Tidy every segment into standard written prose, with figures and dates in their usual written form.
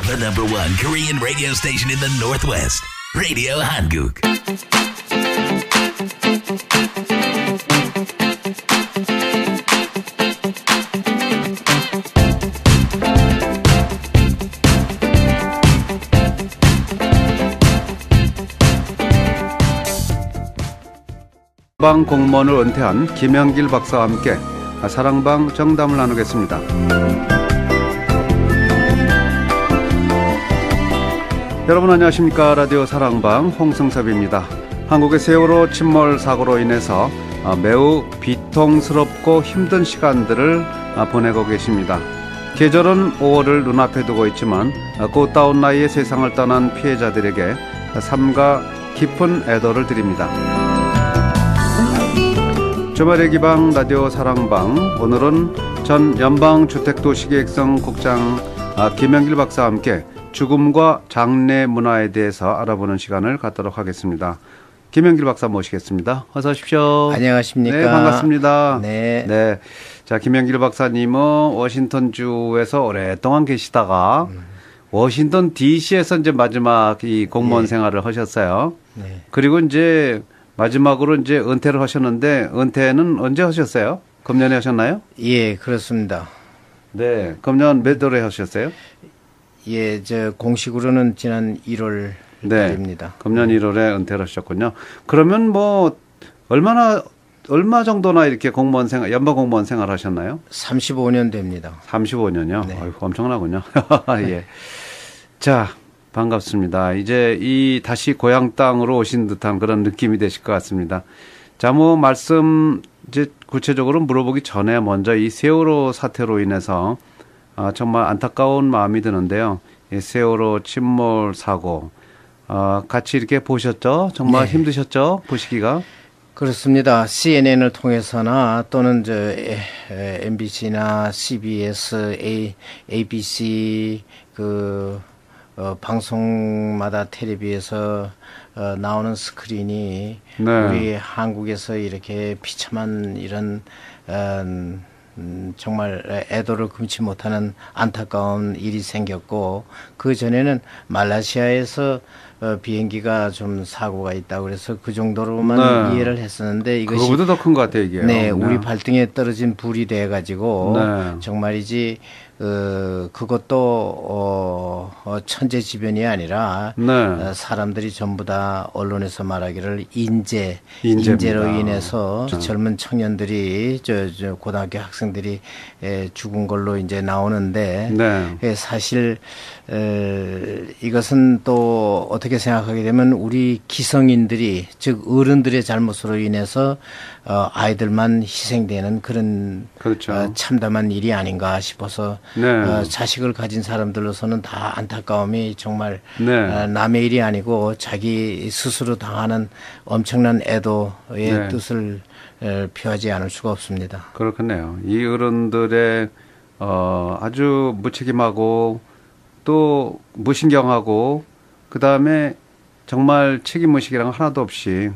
The number one Korean radio station in the Northwest. Radio Hanguk. 방 공무원을 은퇴한 김영길 박사와 함께 사랑방 정담을 나누겠습니다. 여러분 안녕하십니까? 라디오 사랑방 홍승섭입니다. 한국의 세월호 침몰 사고로 인해서 매우 비통스럽고 힘든 시간들을 보내고 계십니다. 계절은 5월을 눈앞에 두고 있지만 꽃다운 나이에 세상을 떠난 피해자들에게 삼가 깊은 애도를 드립니다. 주말의 기방 라디오 사랑방, 오늘은 전 연방주택도시계획성 국장 김영길 박사와 함께 죽음과 장례 문화에 대해서 알아보는 시간을 갖도록 하겠습니다. 김영길 박사 모시겠습니다. 어서 오십시오. 안녕하십니까. 네, 반갑습니다. 네. 네. 자, 김영길 박사님은 워싱턴주에서 오랫동안 계시다가 워싱턴 DC에서 이제 마지막 이 공무원 생활을 하셨어요. 네. 그리고 이제 마지막으로 이제 은퇴를 하셨는데, 은퇴는 언제 하셨어요? 금년에 하셨나요? 예, 그렇습니다. 네. 금년 몇 월에 하셨어요? 예, 공식으로는 지난 1월 달입니다. 금년 1월에 은퇴를 하셨군요. 그러면 뭐, 얼마 정도나 이렇게 공무원 생활, 연방 공무원 생활 하셨나요? 35년 됩니다. 35년요? 네. 아이고, 엄청나군요. 예. 자. 반갑습니다. 이제 다시 고향 땅으로 오신 듯한 그런 느낌이 되실 것 같습니다. 자, 뭐 말씀 이제 구체적으로 물어보기 전에 먼저 이 세월호 사태로 인해서 정말 안타까운 마음이 드는데요. 이 세월호 침몰 사고 같이 이렇게 보셨죠? 정말 네. 힘드셨죠? 보시기가? 그렇습니다. CNN을 통해서나 또는 MBC나 CBS, ABC 방송마다 텔레비에서 나오는 스크린이 네. 우리 한국에서 이렇게 비참한 이런 정말 애도를 금치 못하는 안타까운 일이 생겼고, 그 전에는 말레이시아에서 비행기가 좀 사고가 있다고 그래서 그 정도로만 네. 이해를 했었는데, 이것이 그거보다 더 큰 것 같아요, 이게. 네, 우리 발등에 떨어진 불이 돼 가지고 네. 정말이지 그것도 천재지변이 아니라 네. 사람들이 전부 다 언론에서 말하기를 인재로 인해서 젊은 청년들이 저 고등학교 학생들이 죽은 걸로 이제 나오는데 네. 사실 이것은 또 어떻게 생각하게 되면 우리 기성인들이, 즉 어른들의 잘못으로 인해서 아이들만 희생되는 그런 그렇죠. 참담한 일이 아닌가 싶어서 네. 자식을 가진 사람들로서는 다 안타까움이 정말 네. 남의 일이 아니고 자기 스스로 당하는 엄청난 애도의 네. 뜻을 표하지 않을 수가 없습니다. 그렇겠네요. 이 어른들의 아주 무책임하고 또 무신경하고 그 다음에 정말 책임의식이랑 하나도 없이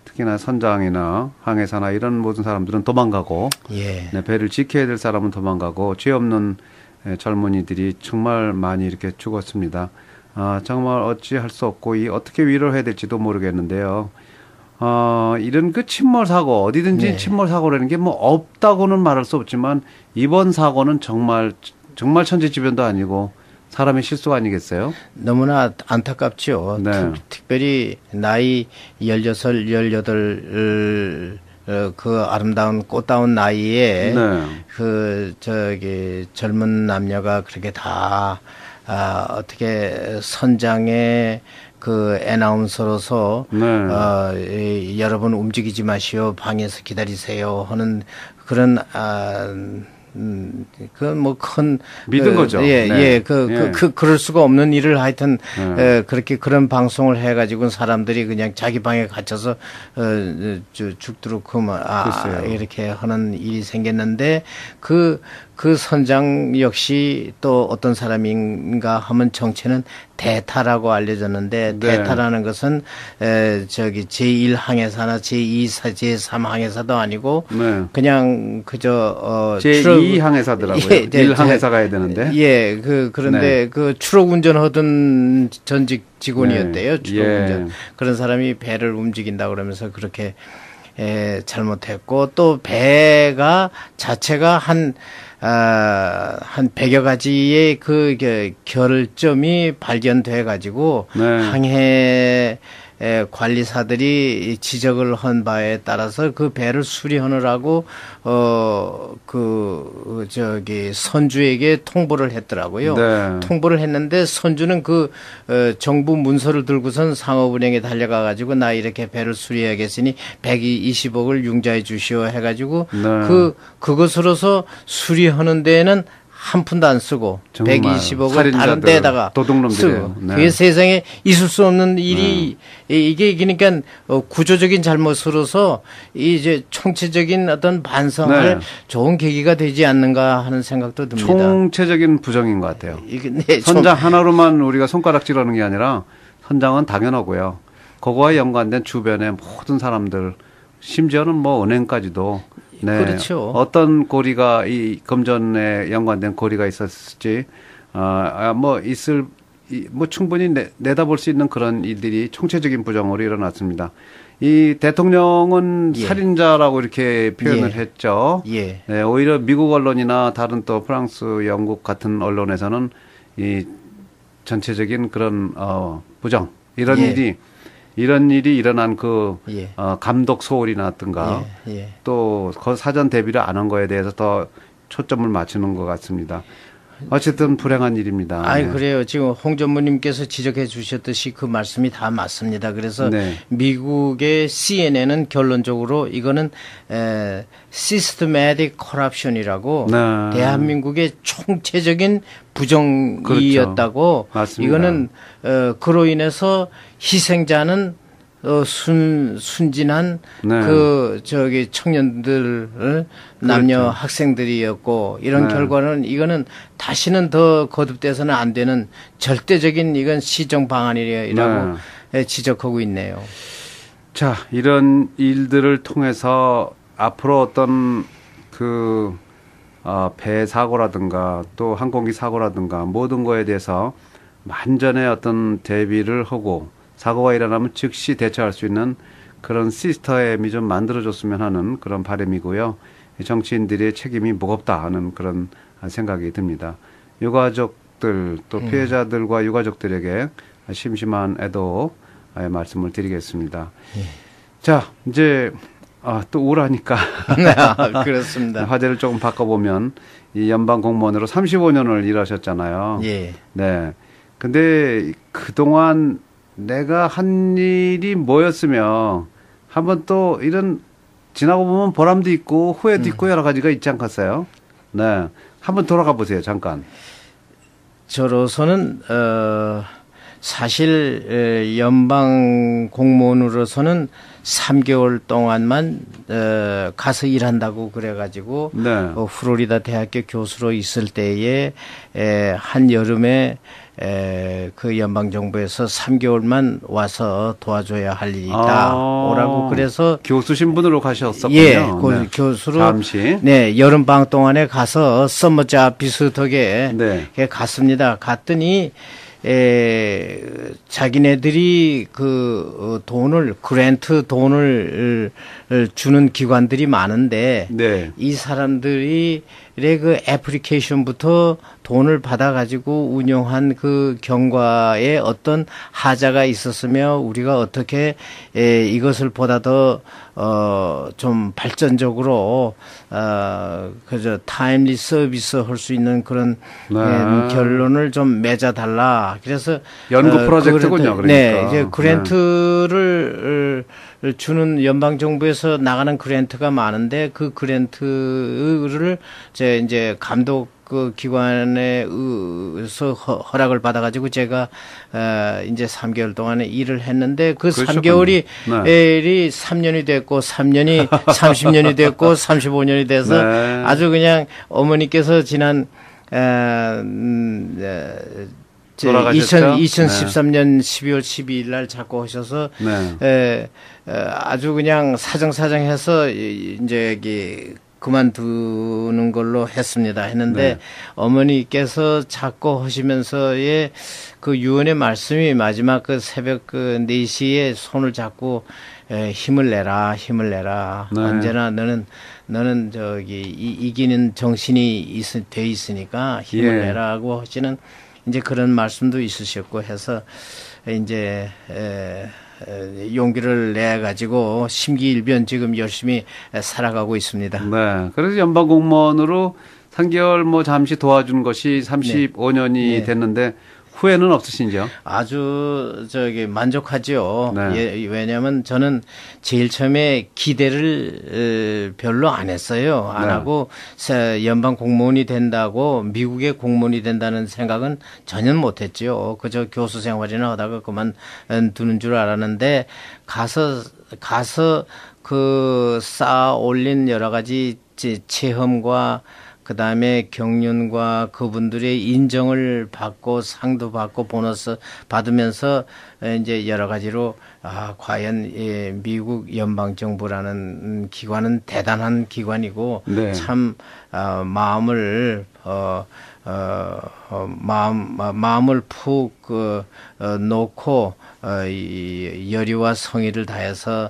특히나 선장이나 항해사나 이런 모든 사람들은 도망가고 예. 네, 배를 지켜야 될 사람은 도망가고 죄 없는 젊은이들이 정말 많이 이렇게 죽었습니다. 정말 어찌할 수 없고 어떻게 위로해야 될지도 모르겠는데요. 이런 그 침몰 사고, 어디든지 네. 침몰 사고라는 게 뭐 없다고는 말할 수 없지만 이번 사고는 정말 천재지변도 아니고 사람의 실수가 아니겠어요? 너무나 안타깝죠. 네. 특별히 나이 16, 18 그 아름다운 꽃다운 나이에 네. 젊은 남녀가 그렇게 다 어떻게 선장의 그 애나운서로서 네. 여러분 움직이지 마시오, 방에서 기다리세요 하는 그런 큰 믿은 거죠. 예, 네. 예, 그럴 수가 없는 일을 하여튼 그렇게 그런 방송을 해가지고 사람들이 그냥 자기 방에 갇혀서 죽도록 이렇게 하는 일이 생겼는데 그 그 선장 역시 또 어떤 사람인가 하면 정체는 대타라고 알려졌는데 네. 대타라는 것은 저기 제1항해사나 제2사, 제3항해사도 아니고 네. 그냥 그저 제2항해사더라고요. 예, 1항해사 가야 되는데. 예, 그런데 네. 그 추록 운전하던 전직 직원이었대요. 네. 추록 운전. 예. 그런 사람이 배를 움직인다 그러면서 그렇게 잘못했고 또 배가 자체가 한 100여 가지의 그 결점이 발견돼 가지고 네. 항해 관리사들이 지적을 한 바에 따라서 그 배를 수리하느라고 선주에게 통보를 했더라고요. 네. 통보를 했는데 선주는 정부 문서를 들고선 상업은행에 달려가 가지고 나 이렇게 배를 수리해야겠으니 120억을 융자해 주시오 해 가지고 네. 그것으로서 수리하는 데에는 한 푼도 안 쓰고 120억을 다른 데에다가 쓰고 네. 그게 세상에 있을 수 없는 일이 이게 그러니까 구조적인 잘못으로서 이제 총체적인 어떤 반성할 좋은 계기가 되지 않는가 하는 생각도 듭니다. 총체적인 부정인 것 같아요. 네, 선장 하나로만 우리가 손가락질하는 게 아니라 선장은 당연하고요. 그거와 연관된 주변의 모든 사람들 심지어는 뭐 은행까지도 네. 그렇죠. 어떤 고리가 이 금전에 연관된 고리가 있었을지 충분히 내다볼 수 있는 그런 일들이 총체적인 부정으로 일어났습니다. 이 대통령은 살인자라고 이렇게 표현을 했죠. 예. 네, 오히려 미국 언론이나 다른 또 프랑스, 영국 같은 언론에서는 이 전체적인 그런 부정 이런 일이 일어난 감독 소홀이라든가 또 그 사전 대비를 안 한 거에 대해서 더 초점을 맞추는 것 같습니다. 어쨌든 불행한 일입니다. 아니, 그래요. 지금 홍 전무님께서 지적해 주셨듯이 그 말씀이 다 맞습니다. 그래서 미국의 CNN은 결론적으로 이거는 systematic corruption이라고 대한민국의 총체적인 부정이었다고 맞습니다. 이거는 그로 인해서 희생자는 순진한 청년들 남녀 학생들이었고 이런 결과는 이거는 다시는 더 거듭돼서는 안 되는 절대적인 이건 시정 방안이라고 지적하고 있네요. 자, 이런 일들을 통해서 앞으로 어떤 배 사고라든가 또 항공기 사고라든가 모든 거에 대해서 만전의 어떤 대비를 하고 사고가 일어나면 즉시 대처할 수 있는 그런 시스템이 좀 만들어졌으면 하는 그런 바람이고요. 정치인들의 책임이 무겁다 하는 그런 생각이 듭니다. 유가족들 또 피해자들과 유가족들에게 심심한 애도의 말씀을 드리겠습니다. 자, 이제 또 우울하니까 그렇습니다. 화제를 조금 바꿔보면 이 연방 공무원으로 35년을 일하셨잖아요. 예. 네. 근데 그동안 내가 한 일이 뭐였으며 한번 또 이런 지나고 보면 보람도 있고 후회도 있고 여러 가지가 있지 않겠어요? 네. 한번 돌아가 보세요. 잠깐. 저로서는 사실 연방 공무원으로서는 3개월 동안만 가서 일한다고 그래가지고 플로리다 대학교 교수로 있을 때에 한 여름에 그 연방 정부에서 3개월만 와서 도와줘야 할 일이 있다 오라고 그래서 교수 신분으로 가셨었군요. 예, 교수로 잠시 여름 방학 동안에 가서 서머자 비슷하게 갔습니다. 갔더니 자기네들이 그 돈을 그랜트 돈을 주는 기관들이 많은데 이 사람들이 그 애플리케이션부터 돈을 받아가지고 운영한 그 경과에 어떤 하자가 있었으며 우리가 어떻게 이것을 보다 더 좀 발전적으로 그저 타임리 서비스 할 수 있는 그런 결론을 좀 맺어달라. 그래서 연구 프로젝트군요. 그러니까. 이제 그랜트를 주는 연방 정부에서 나가는 그랜트가 많은데 그 그랜트를 이제 감독 그 기관에서 허락을 받아가지고 제가 이제 3개월 동안에 일을 했는데 그 그러셨군요. 3개월이 네. 3년이 됐고 3년이 30년이 됐고 35년이 돼서 네. 아주 그냥 어머니께서 지난 2013년 12월 12일 날 자꾸 오셔서 아주 그냥 사정사정해서 이제 여기 그만두는 걸로 했는데 어머니께서 자꾸 하시면서의 그 유언의 말씀이 마지막 그 새벽 그 4시에 손을 잡고 힘을 내라. 언제나 너는 저기 이기는 정신이 돼 있으니까 힘을 내라고 하시는 이제 그런 말씀도 있으셨고 해서 이제 용기를 내 가지고 심기일변 지금 열심히 살아가고 있습니다. 네. 그래서 연방 공무원으로 3개월 뭐 잠시 도와준 것이 35년이 됐는데 후회는 없으신지요? 아주 만족하죠. 왜냐하면 저는 제일 처음에 기대를 별로 안 했어요. 안 하고 연방 공무원이 된다고 미국의 공무원이 된다는 생각은 전혀 못했죠. 그저 교수 생활이나 하다가 그만두는 줄 알았는데 가서 그 쌓아 올린 여러 가지 체험과 그 다음에 경륜과 그분들의 인정을 받고 상도 받고 보너스 받으면서 이제 여러 가지로 과연 미국 연방정부라는 기관은 대단한 기관이고 참 마음을 푹 놓고 열의와 성의를 다해서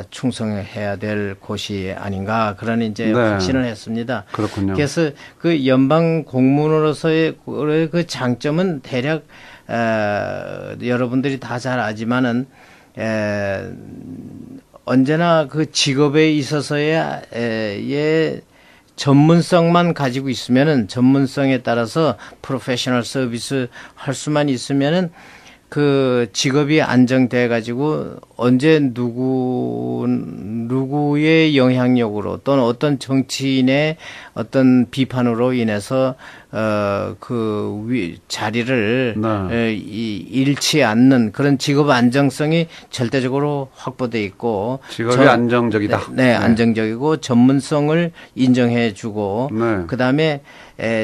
충성해야 될 곳이 아닌가 그런 이제 확신을 했습니다. 그렇군요. 그래서 그 연방 공무원으로서의 그 장점은 대략 여러분들이 다 잘 아지만은 언제나 그 직업에 있어서의 전문성만 가지고 있으면은 전문성에 따라서 프로페셔널 서비스 할 수만 있으면은 그 직업이 안정돼 가지고 언제 누구의 영향력으로 또는 어떤 정치인의 어떤 비판으로 인해서 자리를 잃지 않는 그런 직업 안정성이 절대적으로 확보돼 있고 직업이 안정적이다. 안정적이고 전문성을 인정해 주고 그다음에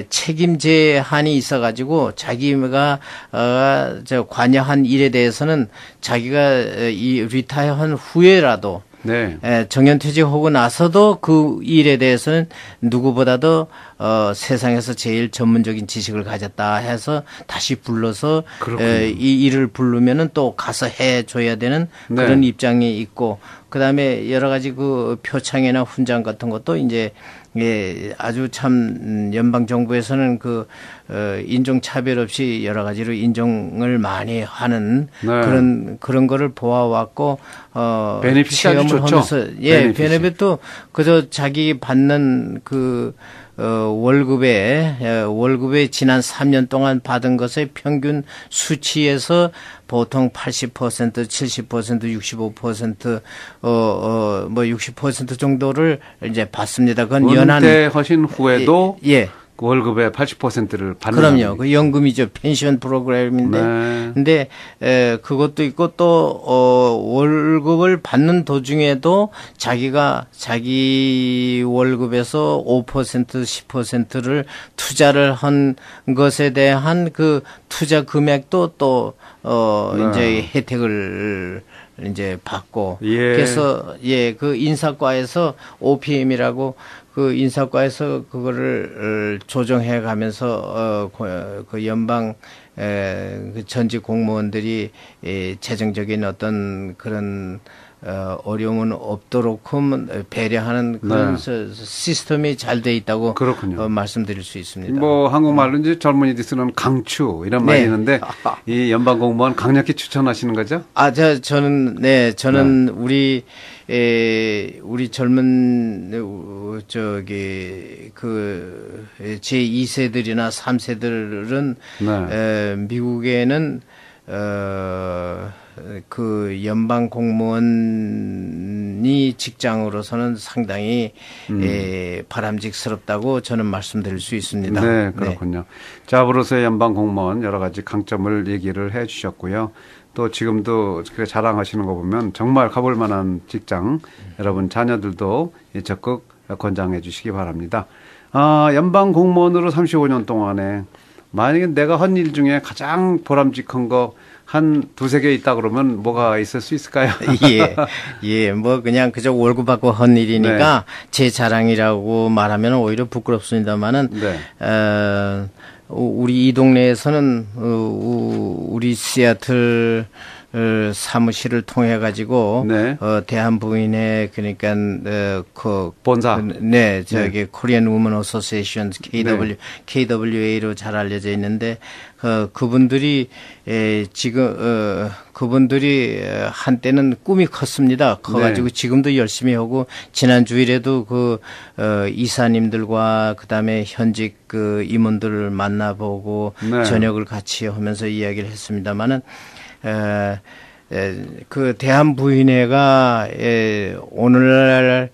책임 제한이 있어가지고 자기가 관여한 일에 대해서는 자기가 이 리타이어한 후에라도 정년퇴직하고 나서도 그 일에 대해서는 누구보다도 세상에서 제일 전문적인 지식을 가졌다 해서 다시 불러서 이 일을 부르면은 또 가서 해줘야 되는 그런 입장이 있고 그다음에 여러 가지 그 표창이나 훈장 같은 것도 이제 아주 참 연방 정부에서는 그 인종 차별 없이 여러 가지로 인정을 많이 하는 그런 거를 보아왔고 베네핏이 아주 좋죠. 베네핏도 그저 자기 받는 그 월급에 지난 3년 동안 받은 것의 평균 수치에서 보통 80%, 70%, 65%, 60% 정도를 이제 받습니다. 그건 은퇴하신 후에도 월급의 80%를 받는 그럼요. 그 연금이죠. 펜션 프로그램인데. 근데 그것도 있고 또 월급을 받는 도중에도 자기 월급에서 5%, 10%를 투자를 한 것에 대한 그 투자 금액도 또 이제 혜택을 이제 받고 그래서 그 인사과에서 OPM이라고 그 인사과에서 그거를 조정해 가면서 그 연방 그 전직 공무원들이 재정적인 어떤 그런 어려움은 없도록 배려하는 그런 시스템이 잘 돼 있다고 말씀드릴 수 있습니다. 뭐 한국말로 이제 젊은이들이 쓰는 강추 이런 말이 있는데 이 연방 공무원 강력히 추천하시는 거죠? 저는 우리 젊은 제 2세들이나 3세들은 미국에는 그 연방 공무원이 직장으로서는 상당히 바람직스럽다고 저는 말씀드릴 수 있습니다. 네, 그렇군요. 네. 자, 앞으로서의 연방 공무원 여러 가지 강점을 얘기를 해 주셨고요. 또 지금도 자랑하시는 거 보면 정말 가볼 만한 직장, 여러분 자녀들도 적극 권장해 주시기 바랍니다. 연방 공무원으로 35년 동안에 만약에 내가 한 일 중에 가장 보람직한 거 한 두세 개 있다 그러면 뭐가 있을 수 있을까요? 예, 뭐 그냥 그저 월급 받고 한 일이니까 네. 제 자랑이라고 말하면 오히려 부끄럽습니다만은 네. 우리 이 동네에서는 우리 시애틀 사무실을 통해 가지고 네. 대한부인회 그러니까 그 본사 네 저기 코리안 우먼 어소시에이션 KWA로 잘 알려져 있는데 그분들이 지금 그분들이 한때는 꿈이 컸습니다. 커가지고 네. 지금도 열심히 하고 지난 주일에도 그 이사님들과 그다음에 현직 그 임원들을 만나보고 네. 저녁을 같이 하면서 이야기를 했습니다만은. 그 대한부인회가 오늘날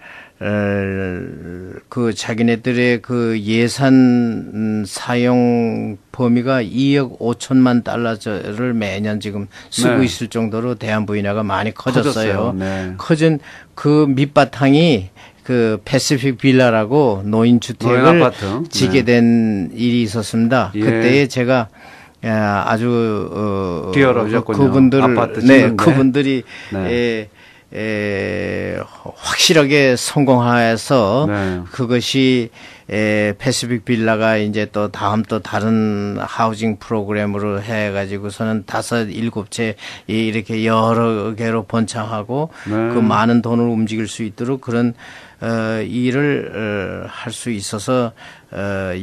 그 자기네들의 그 예산 사용 범위가 2억 5천만 달러를 매년 지금 쓰고 네. 있을 정도로 대한부인회가 많이 커졌어요. 네. 커진 그 밑바탕이 그 패시픽 빌라라고 노인주택을 지게 된 일이 있었습니다. 예. 그때에 제가 아주 그분들 네 그분들이 네. 확실하게 성공해서 네. 그것이 패시픽 빌라가 이제 또 다음 또 다른 하우징 프로그램으로 해가지고서는 5, 7채 이렇게 여러 개로 번창하고 네. 그 많은 돈을 움직일 수 있도록 그런 일을 할 수 있어서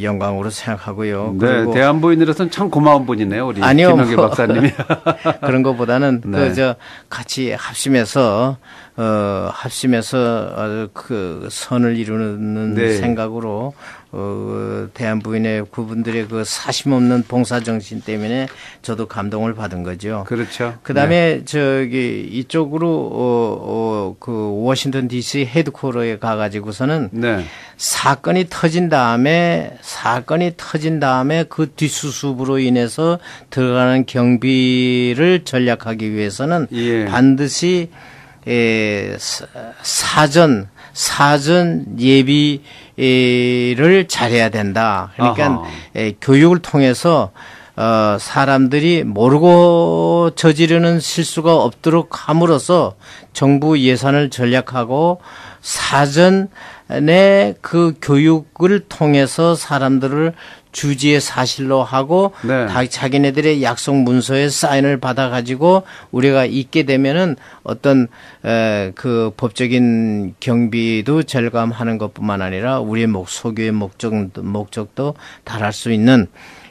영광으로 생각하고요. 네, 그리고 대한부인으로서는 참 고마운 분이네요, 우리 김영길 박사님이. 그런 것보다는 네. 그저 같이 합심해서 그 선을 이루는 네. 생각으로 대한부인의 그분들의 그 사심 없는 봉사 정신 때문에 저도 감동을 받은 거죠. 그렇죠. 그다음에 네. 저기 이쪽으로 그 워싱턴 D.C. 헤드쿼터에 가가지고서는 네. 사건이 터진 다음에 그 뒷수습으로 인해서 들어가는 경비를 전략하기 위해서는 예. 반드시 사전 예비를 잘해야 된다. 그러니까 교육을 통해서 사람들이 모르고 저지르는 실수가 없도록 함으로써 정부 예산을 전략하고 사전에 그 교육을 통해서 사람들을 주지의 사실로 하고 네. 자기네들의 약속 문서에 사인을 받아가지고 우리가 있게 되면은 어떤 그 법적인 경비도 절감하는 것뿐만 아니라 우리의 소교의 목적도 달할 수 있는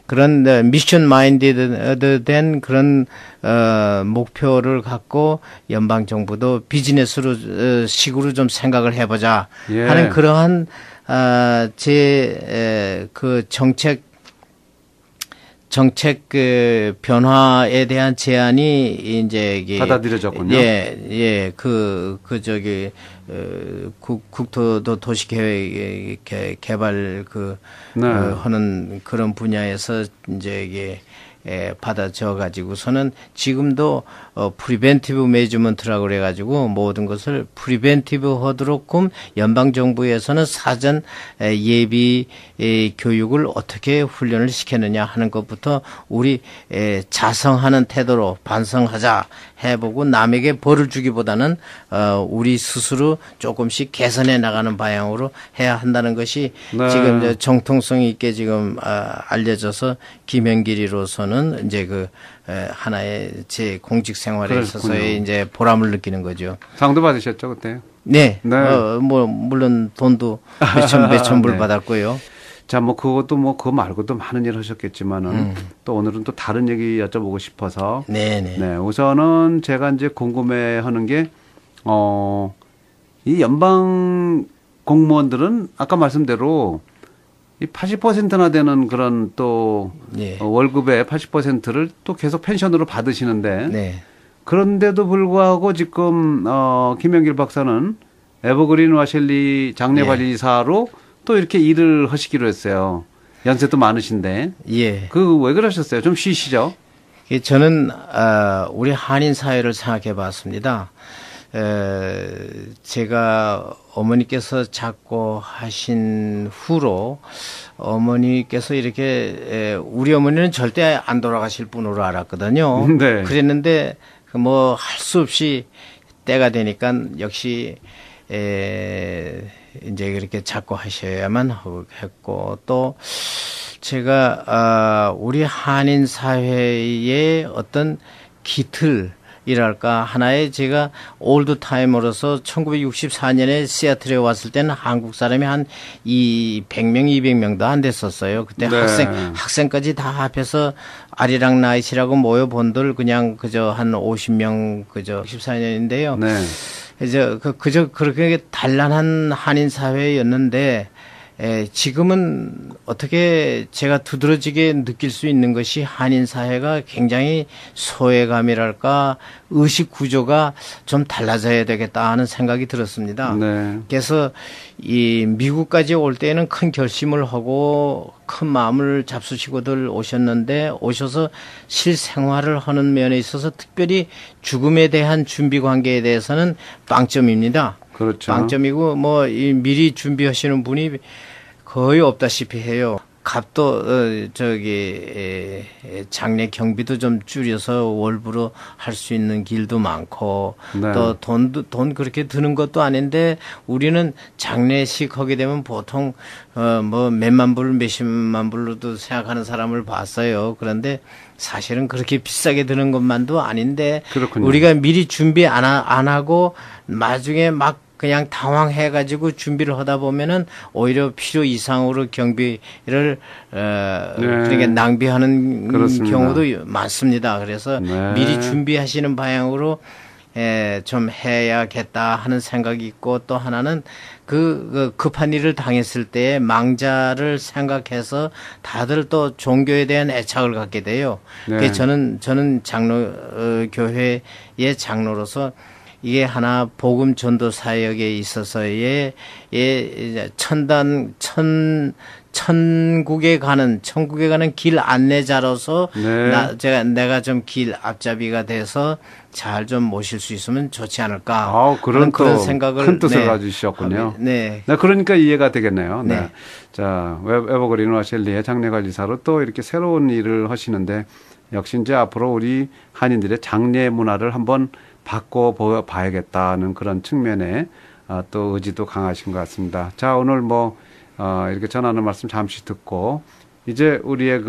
그런 미션 마인디드 된 그런 목표를 갖고 연방 정부도 비즈니스로 식으로 좀 생각을 해보자 예. 하는 그러한 제 그 정책 그 변화에 대한 제안이 이제 이게 받아들여졌군요. 예, 저기 국토도 도시계획 개발 네. 하는 그런 분야에서 이제 이게 받아져 가지고서는 지금도 프리벤티브 매니지먼트라고 그래 가지고 모든 것을 프리벤티브 하도록끔 연방 정부에서는 사전 예비 교육을 어떻게 훈련을 시켰느냐 하는 것부터 우리 자성하는 태도로 반성하자 해보고 남에게 벌을 주기보다는 우리 스스로 조금씩 개선해 나가는 방향으로 해야 한다는 것이 네. 지금 정통성 있게 지금 알려져서 김현길이로서는 이제 그 하나의 제 공직 생활에 있어서의 이제 보람을 느끼는 거죠. 상도 받으셨죠 그때? 네. 뭐 물론 돈도 몇천 불 네. 받았고요. 자, 뭐 그것도 뭐 그거 말고도 많은 일 하셨겠지만은 또 오늘은 또 다른 얘기 여쭤보고 싶어서 네네. 네, 우선은 제가 이제 궁금해하는 게 이 연방 공무원들은 아까 말씀대로 이 80%나 되는 그런 또 예. 월급의 80%를 또 계속 펜션으로 받으시는데 네. 그런데도 불구하고 지금 김영길 박사는 에버그린 와셸리 장례관리사로 예. 또 이렇게 일을 하시기로 했어요. 연세도 많으신데. 예. 왜 그러셨어요? 좀 쉬시죠. 저는 우리 한인 사회를 생각해 봤습니다. 제가 어머니께서 작고하신 후로 어머니께서 이렇게 우리 어머니는 절대 안 돌아가실 분으로 알았거든요. 네. 그랬는데 뭐 할 수 없이 때가 되니까 역시 이제 그렇게 작고하셔야만 했고 또 제가 우리 한인 사회의 어떤 기틀 이랄까 하나의 제가 올드타이머로서 1964년에 시애틀에 왔을 때는 한국 사람이 한 100명, 200명도 안 됐었어요. 그때 네. 학생까지 다 합해서 아리랑 나이트라고 모여본들 그냥 그저 한 50명 그저 64년인데요. 네. 그저 그렇게 단란한 한인 사회였는데 지금은 어떻게 제가 두드러지게 느낄 수 있는 것이 한인 사회가 굉장히 소외감이랄까 의식 구조가 좀 달라져야 되겠다 하는 생각이 들었습니다. 네. 그래서 이 미국까지 올 때는 큰 결심을 하고 큰 마음을 잡수시고들 오셨는데 오셔서 실생활을 하는 면에 있어서 특별히 죽음에 대한 준비 관계에 대해서는 빵점입니다. 그렇죠. 빵점이고 뭐 미리 준비하시는 분이 거의 없다시피 해요. 값도 장례 경비도 좀 줄여서 월부로 할 수 있는 길도 많고 네. 또 돈 그렇게 드는 것도 아닌데 우리는 장례식 하게 되면 보통 뭐 몇만 불 몇십만 불로도 생각하는 사람을 봤어요. 그런데 사실은 그렇게 비싸게 드는 것만도 아닌데 그렇군요. 우리가 미리 준비 안 하고 나중에 막 그냥 당황해가지고 준비를 하다 보면은 오히려 필요 이상으로 경비를 네. 그러니까 낭비하는 그렇습니다. 경우도 많습니다. 그래서 네. 미리 준비하시는 방향으로 좀 해야겠다 하는 생각이 있고 또 하나는 그 급한 일을 당했을 때 망자를 생각해서 다들 또 종교에 대한 애착을 갖게 돼요. 네. 그래서 저는 교회의 장로로서 이게 하나 복음 전도 사역에 있어서의 천국에 가는 길 안내자로서 네. 내가 좀 길 앞잡이가 돼서 잘 좀 모실 수 있으면 좋지 않을까. 그런 생각을 큰 뜻을 가지셨군요. 네. 그러니까 이해가 되겠네요. 네. 네. 자, 에버그린 와셸리의 장례관리사로 또 이렇게 새로운 일을 하시는데 역시 이제 앞으로 우리 한인들의 장례 문화를 한번 바꿔봐야겠다는 그런 측면에 또 의지도 강하신 것 같습니다. 자, 오늘 이렇게 전하는 말씀 잠시 듣고 이제 우리의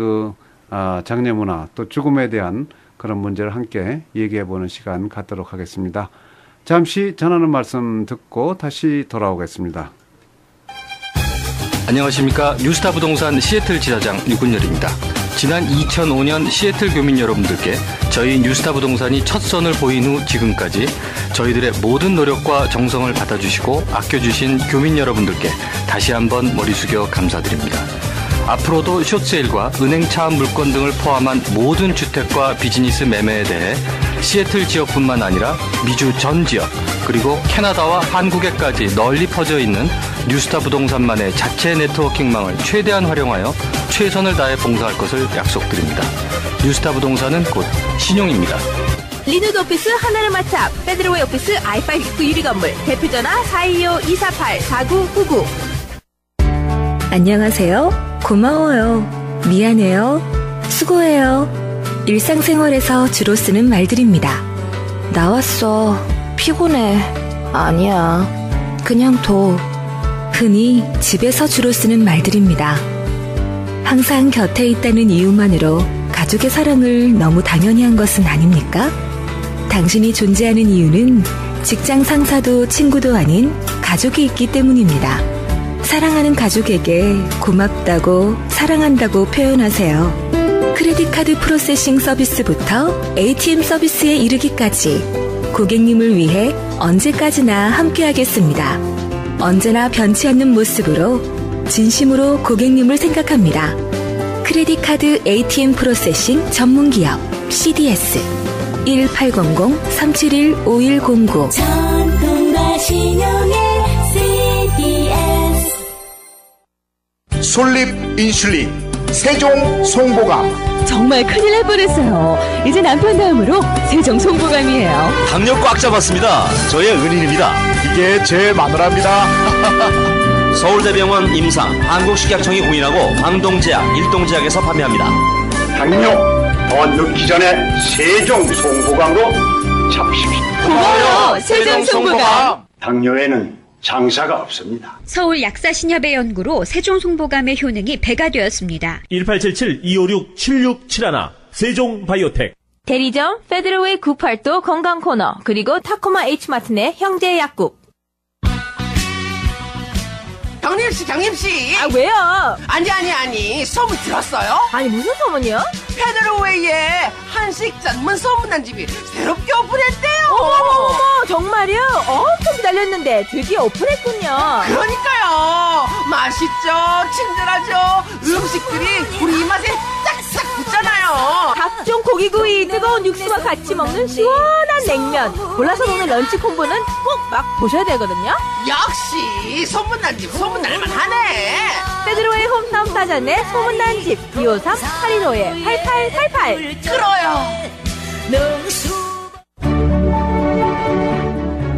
장례 문화 또 죽음에 대한 그런 문제를 함께 얘기해보는 시간 갖도록 하겠습니다. 잠시 전하는 말씀 듣고 다시 돌아오겠습니다. 안녕하십니까. 뉴스타 부동산 시애틀 지사장 유근열입니다. 지난 2005년 시애틀 교민 여러분들께 저희 뉴스타 부동산이 첫 선을 보인 후 지금까지 저희들의 모든 노력과 정성을 받아주시고 아껴주신 교민 여러분들께 다시 한번 머리 숙여 감사드립니다. 앞으로도 숏세일과 은행 차압 물건 등을 포함한 모든 주택과 비즈니스 매매에 대해 시애틀 지역뿐만 아니라 미주 전 지역 그리고 캐나다와 한국에까지 널리 퍼져 있는 뉴스타 부동산만의 자체 네트워킹망을 최대한 활용하여 최선을 다해 봉사할 것을 약속드립니다. 뉴스타 부동산은 곧 신용입니다. 리누드 오피스 하나르마차 페드로웨 오피스 I5 유리건물 대표전화 425-848-4999. 안녕하세요. 고마워요. 미안해요. 수고해요. 일상생활에서 주로 쓰는 말들입니다. 나왔어. 피곤해. 아니야. 그냥 둬. 흔히 집에서 주로 쓰는 말들입니다. 항상 곁에 있다는 이유만으로 가족의 사랑을 너무 당연히 한 것은 아닙니까? 당신이 존재하는 이유는 직장 상사도 친구도 아닌 가족이 있기 때문입니다. 사랑하는 가족에게 고맙다고 사랑한다고 표현하세요. 크레딧카드 프로세싱 서비스부터 ATM 서비스에 이르기까지 고객님을 위해 언제까지나 함께하겠습니다. 언제나 변치 않는 모습으로 진심으로 고객님을 생각합니다. 크레딧카드 ATM 프로세싱 전문기업 CDS 1800-371-5109 전통과 신용의 CDS 솔립 인슐린 세종 송보감. 정말 큰일 날 뻔했어요. 이제 남편 다음으로 세종 송보감이에요. 당뇨 꽉 잡았습니다. 저의 은인입니다. 이게 제 마누라입니다. 서울대병원 임상 한국식약청이 공인하고 광동제약, 일동제약에서 판매합니다. 당뇨 더 늦기 전에 세종 송보감으로 잡으십시오. 고마워요, 세종 송보감. 당뇨에는 장사가 없습니다. 서울 약사신협의 연구로 세종 송보감의 효능이 배가 되었습니다. 1877-256-7671 세종 바이오텍. 대리점 페드로웨이 98도 건강 코너 그리고 타코마 H마트 내 형제 약국. 경림씨. 아, 왜요? 아니. 소문 들었어요? 아니, 무슨 소문이요? 페드로웨이에 한식 전문 소문난 집이 새롭게 오픈했대요. 어머, 정말요? 엄청 기다렸는데 드디어 오픈했군요. 그러니까요. 맛있죠, 친절하죠. 음식들이 우리 입맛에 싹싹 붙잖아요. 각종 고기구이, 뜨거운 육수와 같이 먹는 시원한 냉면, 골라서 먹는 런치 콤보는 꼭 막 보셔야 되거든요. 역시 소문난 집 소문날만 하네. 페드로의 홈타운 사전 내 소문난 집 253-815-8888 끌어요.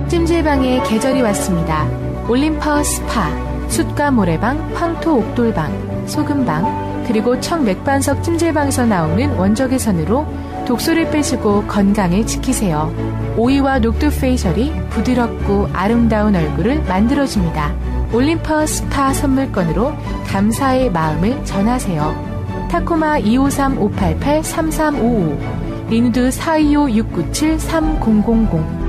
찜질방의 계절이 왔습니다. 올림퍼 스파, 숯과 모래방, 황토 옥돌방, 소금방, 그리고 청맥반석 찜질방에서 나오는 원적외선으로 독소를 빼시고 건강을 지키세요. 오이와 녹두 페이셜이 부드럽고 아름다운 얼굴을 만들어줍니다. 올림퍼 스파 선물권으로 감사의 마음을 전하세요. 타코마 253-588-3355 리누드 425-697-3000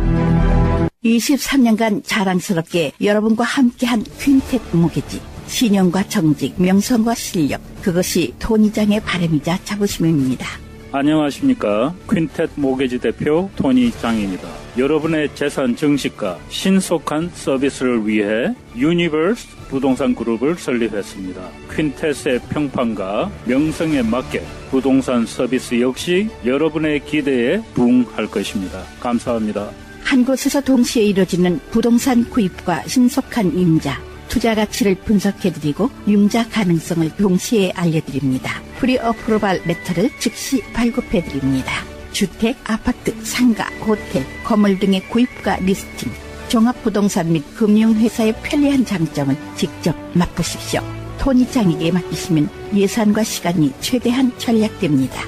23년간 자랑스럽게 여러분과 함께한 퀸텟 모기지. 신용과 정직, 명성과 실력, 그것이 토니장의 바람이자 자부심입니다. 안녕하십니까. 퀸텟 모게지 대표 토니장입니다. 여러분의 재산 증식과 신속한 서비스를 위해 유니버스 부동산 그룹을 설립했습니다. 퀸텟의 평판과 명성에 맞게 부동산 서비스 역시 여러분의 기대에 부응할 것입니다. 감사합니다. 한 곳에서 동시에 이뤄지는 부동산 구입과 신속한 임자, 투자 가치를 분석해드리고 융자 가능성을 동시에 알려드립니다. 프리 어프로발 레터를 즉시 발급해드립니다. 주택, 아파트, 상가, 호텔, 건물 등의 구입과 리스팅, 종합부동산 및 금융회사의 편리한 장점을 직접 맛보십시오. 토니장에게 맡기시면 예산과 시간이 최대한 절약됩니다.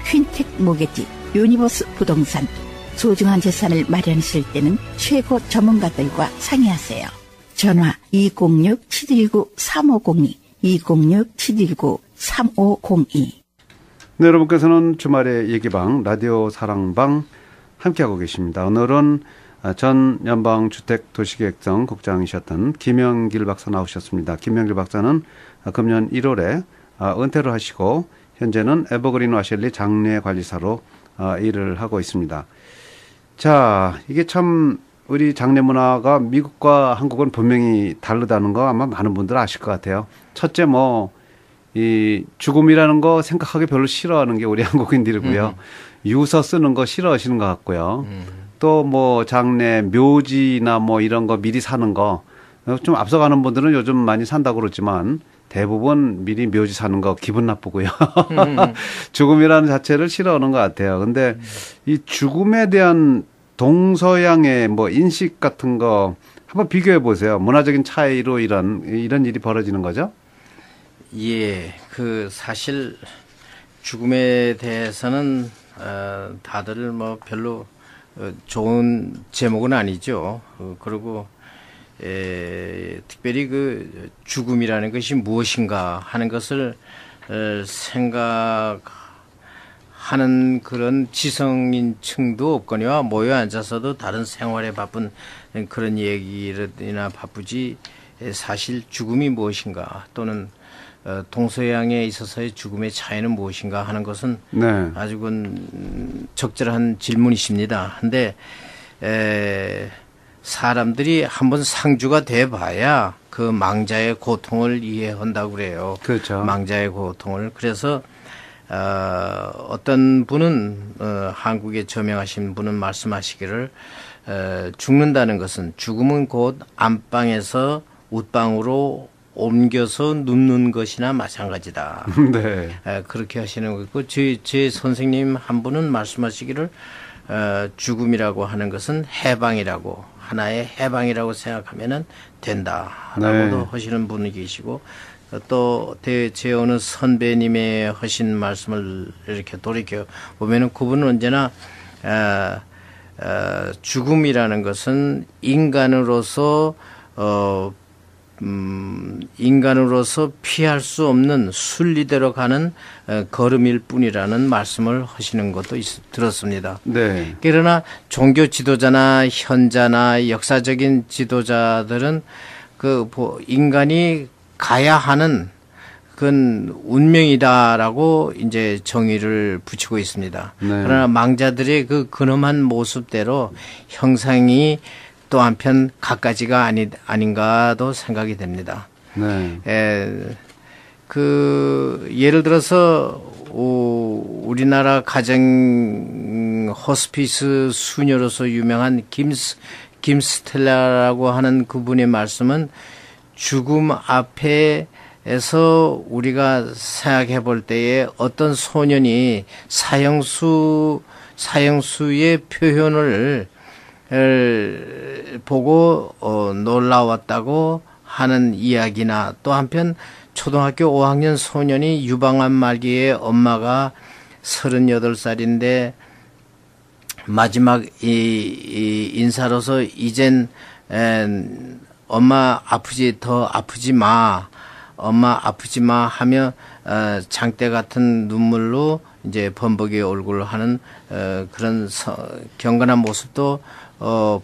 퀸텟 모게지, 유니버스 부동산. 소중한 재산을 마련하실 때는 최고 전문가들과 상의하세요. 전화 206-719-3502 206-719-3502. 네, 여러분께서는 주말의 얘기방 라디오 사랑방 함께하고 계십니다. 오늘은 전 연방주택도시계획청 국장이셨던 김영길 박사 나오셨습니다. 김영길 박사는 금년 1월에 은퇴를 하시고 현재는 에버그린 와셸리 장례관리사로 일을 하고 있습니다. 자, 이게 참 우리 장례 문화가 미국과 한국은 분명히 다르다는 거 아마 많은 분들 아실 것 같아요. 첫째 이 죽음이라는 거 생각하기 별로 싫어하는 게 우리 한국인들이고요. 유서 쓰는 거 싫어하시는 것 같고요. 또 장례 묘지나 이런 거 미리 사는 거 좀 앞서가는 분들은 요즘 많이 산다고 그러지만 대부분 미리 묘지 사는 거 기분 나쁘고요. 죽음이라는 자체를 싫어하는 것 같아요. 근데 이 죽음에 대한 동서양의 인식 같은 거 한번 비교해 보세요. 문화적인 차이로 이런 일이 벌어지는 거죠? 예, 사실 죽음에 대해서는 다들 별로 좋은 제목은 아니죠. 그리고 특별히 죽음이라는 것이 무엇인가 하는 것을 생각하는 그런 지성인층도 없거니와 모여 앉아서도 다른 생활에 바쁜 그런 얘기나 바쁘지 사실 죽음이 무엇인가 또는 동서양에 있어서의 죽음의 차이는 무엇인가 하는 것은 네. 아주 적절한 질문이십니다. 근데 사람들이 한번 상주가 돼봐야 그 망자의 고통을 이해한다고 그래요. 그렇죠. 망자의 고통을. 그래서 어떤 분은 한국에 저명하신 분은 말씀하시기를 죽는다는 것은 죽음은 곧 안방에서 웃방으로 옮겨서 눕는 것이나 마찬가지다. 네. 그렇게 하시는 거고 제 선생님 한 분은 말씀하시기를 죽음이라고 하는 것은 해방이라고 하나의 해방이라고 생각하면은 된다라고도 네. 하시는 분이 계시고 또 제 어느 선배님의 하신 말씀을 이렇게 돌이켜 보면은 그분은 언제나 죽음이라는 것은 인간으로서 피할 수 없는 순리대로 가는 걸음일 뿐이라는 말씀을 하시는 것도 들었습니다. 네. 그러나 종교 지도자나 현자나 역사적인 지도자들은 인간이 가야 하는 그건 운명이다라고 이제 정의를 붙이고 있습니다. 네. 그러나 망자들의 그 근엄한 모습대로 형상이 또 한편 갖가지가 아닌가도 생각이 됩니다. 네. 예를 들어서 우리나라 가정 호스피스 수녀로서 유명한 김스텔라라고 하는 그분의 말씀은 죽음 앞에서 우리가 생각해 볼 때에 어떤 소년이 사형수의 표현을 보고 놀라웠다고 하는 이야기나 또 한편 초등학교 5학년 소년이 유방암 말기에 엄마가 38살인데 마지막 인사로서 이젠 엄마 더 아프지 마. 엄마 아프지 마 하며 장대 같은 눈물로 이제 범벅이 얼굴을 하는 그런 경건한 모습도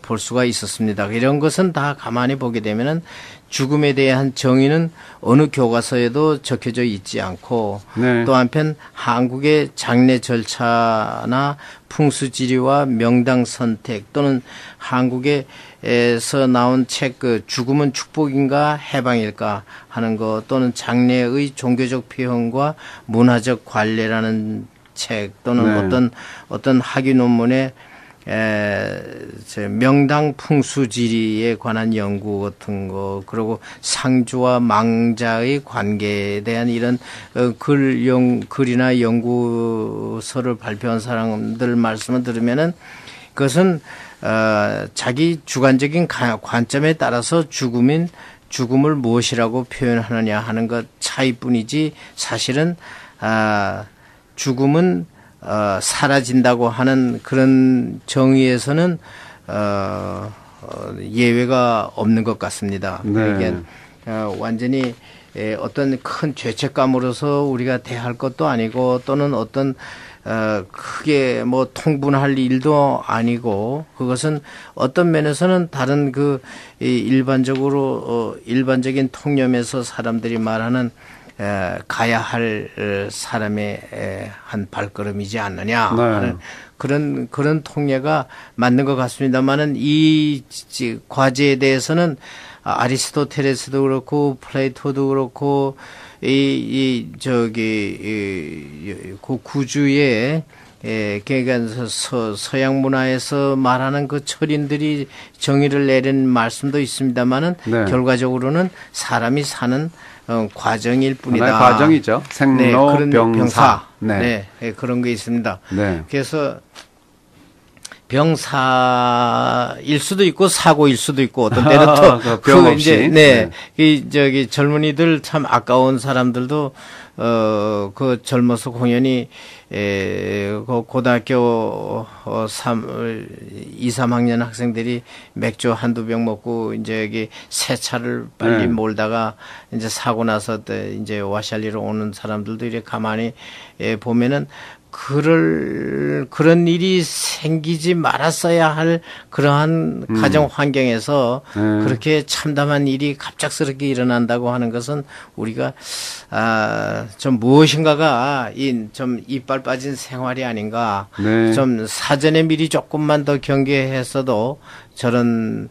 볼 수가 있었습니다. 이런 것은 다 가만히 보게 되면은 죽음에 대한 정의는 어느 교과서에도 적혀져 있지 않고 네. 또 한편 한국의 장례 절차나 풍수지리와 명당 선택 또는 한국에서 나온 책 죽음은 축복인가 해방일까 하는 것 또는 장례의 종교적 표현과 문화적 관례라는 책 또는 네. 어떤 학위 논문에 명당 풍수지리에 관한 연구 같은 거 그리고 상주와 망자의 관계에 대한 이런 글이나 연구서를 발표한 사람들 말씀을 들으면은 그것은 자기 주관적인 관점에 따라서 죽음을 무엇이라고 표현하느냐 하는 것 차이뿐이지 사실은 죽음은 사라진다고 하는 그런 정의에서는 예외가 없는 것 같습니다. 네. 그러니까 완전히 어떤 큰 죄책감으로서 우리가 대할 것도 아니고 또는 어떤 크게 뭐 통분할 일도 아니고 그것은 어떤 면에서는 다른 일반적인 통념에서 사람들이 말하는 가야 할 사람의 한 발걸음이지 않느냐 하는 그런 통례가 맞는 것 같습니다만은 이 과제에 대해서는 아리스토텔레스도 그렇고 플레이토도 그렇고 그 구주의 그러니까 서양 문화에서 말하는 그 철인들이 정의를 내린 말씀도 있습니다만은 네. 결과적으로는 사람이 사는 과정일 뿐이다. 하나의 과정이죠. 생로, 네, 병사. 네. 네, 그런 게 있습니다. 네. 그래서 병사일 수도 있고 사고일 수도 있고 어떤 때는 또 병 없이. 이 젊은이들 참 아까운 사람들도 그 젊어서 공연히 고등학교 2, 3학년 학생들이 맥주 한두 병 먹고 이제 여기 새 차를 빨리 몰다가 이제 사고 나서 이제 와샬리로 오는 사람들도 이렇게 가만히 보면은 그런 일이 생기지 말았어야 할 그러한 가정 환경에서 그렇게 참담한 일이 갑작스럽게 일어난다고 하는 것은 우리가 좀 무엇인가가 좀 이빨 빠진 생활이 아닌가. 네. 좀 사전에 미리 조금만 더 경계했어도 저런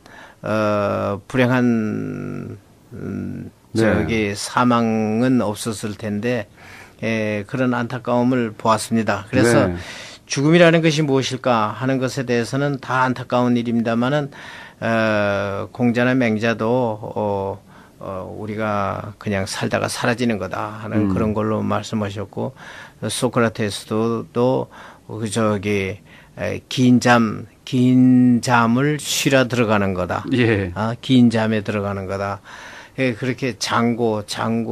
불행한 저기 사망은 없었을 텐데 그런 안타까움을 보았습니다. 그래서 죽음이라는 것이 무엇일까 하는 것에 대해서는 다 안타까운 일입니다만은 공자나 맹자도 우리가 그냥 살다가 사라지는 거다 하는 그런 걸로 말씀하셨고 소크라테스도 저기 긴 잠을 쉬라 들어가는 거다. 긴 잠에 들어가는 거다. 그렇게 장고를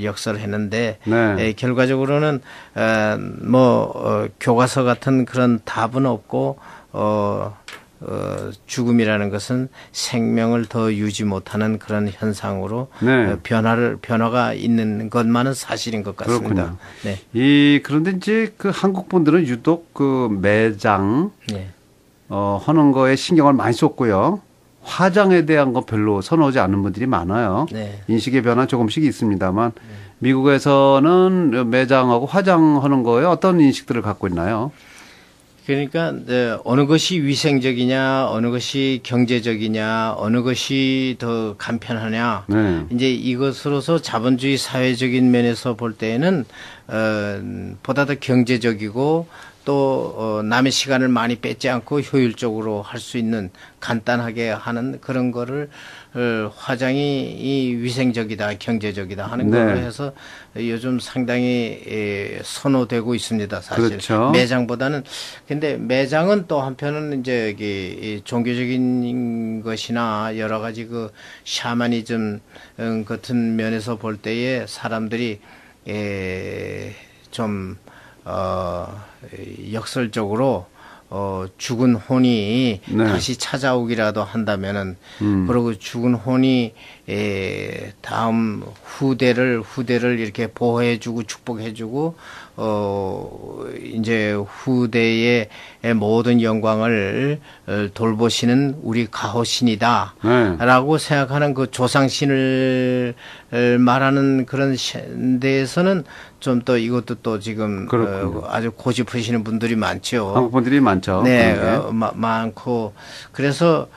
역설했는데 결과적으로는 교과서 같은 그런 답은 없고 죽음이라는 것은 생명을 더 유지 못하는 그런 현상으로 변화가 있는 것만은 사실인 것 같습니다. 그런데 이제 그 한국 분들은 유독 그 매장 하는 거에 신경을 많이 썼고요. 화장에 대한 거 별로 선호하지 않는 분들이 많아요. 인식의 변화 조금씩 있습니다만 미국에서는 매장하고 화장하는 거에 어떤 인식들을 갖고 있나요? 그러니까 어느 것이 위생적이냐, 어느 것이 경제적이냐, 어느 것이 더 간편하냐. 이제 이것으로서 자본주의 사회적인 면에서 볼 때에는 보다 더 경제적이고 또 남의 시간을 많이 뺏지 않고 효율적으로 할 수 있는 간단하게 하는 그런 거를 화장이 위생적이다, 경제적이다 하는 걸로 해서 요즘 상당히 선호되고 있습니다. 사실 그렇죠. 매장보다는. 근데 매장은 또 한편은 이제 여기 종교적인 것이나 여러 가지 그 샤머니즘 같은 면에서 볼 때에 사람들이 좀 역설적으로 죽은 혼이 다시 찾아오기라도 한다면은 그리고 죽은 혼이 다음 후대를 이렇게 보호해주고 축복해주고 이제 후대의 모든 영광을 돌보시는 우리 가호신이다라고 생각하는 그 조상신을 말하는 그런 데에서는 좀 또 이것도 또 지금 아주 고집하시는 분들이 많죠. 한국 분들이 많죠. 많고 그래서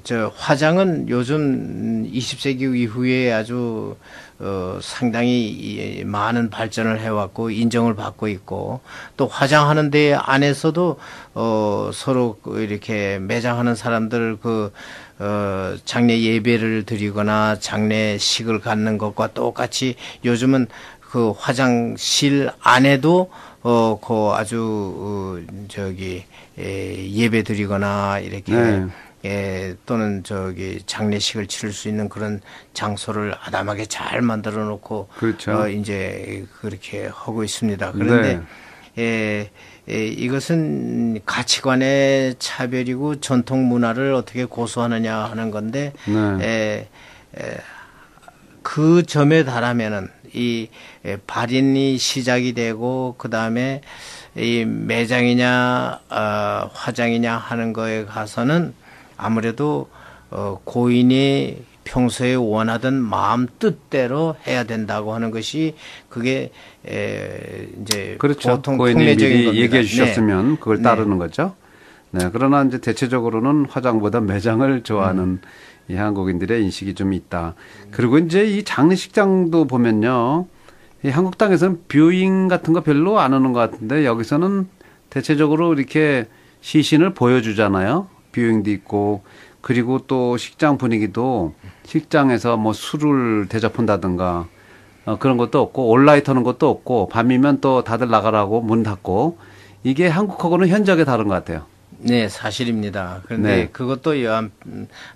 저 화장은 요즘 20세기 이후에 아주 상당히 많은 발전을 해왔고 인정을 받고 있고 또 화장하는 데 안에서도 서로 이렇게 매장하는 사람들 장례 예배를 드리거나 장례식을 갖는 것과 똑같이 요즘은 그 화장실 안에도 아주 예배 드리거나 이렇게 또는 장례식을 치를 수 있는 그런 장소를 아담하게 잘 만들어 놓고 이제 그렇게 하고 있습니다. 그런데 이것은 가치관의 차별이고 전통 문화를 어떻게 고수하느냐 하는 건데 그 점에 달하면은 이 발인이 시작이 되고 그 다음에 이 매장이냐 화장이냐 하는 거에 가서는 아무래도 고인이 평소에 원하던 마음 뜻대로 해야 된다고 하는 것이 그게 이제 보통 고인이 미리 겁니다. 얘기해 주셨으면 그걸 따르는 거죠. 그러나 이제 대체적으로는 화장보다 매장을 좋아하는 이 한국인들의 인식이 좀 있다. 그리고 이제 이 장례식장도 보면요, 이 한국 땅에서는 뷰잉 같은 거 별로 안 하는 것 같은데 여기서는 대체적으로 이렇게 시신을 보여주잖아요. 뷰잉도 있고 그리고 또 식장 분위기도 식장에서 뭐 술을 대접한다든가 그런 것도 없고 온라이트 하는 것도 없고 밤이면 또 다들 나가라고 문 닫고 이게 한국하고는 현저하게 다른 것 같아요. 네, 사실입니다. 그런데 그것도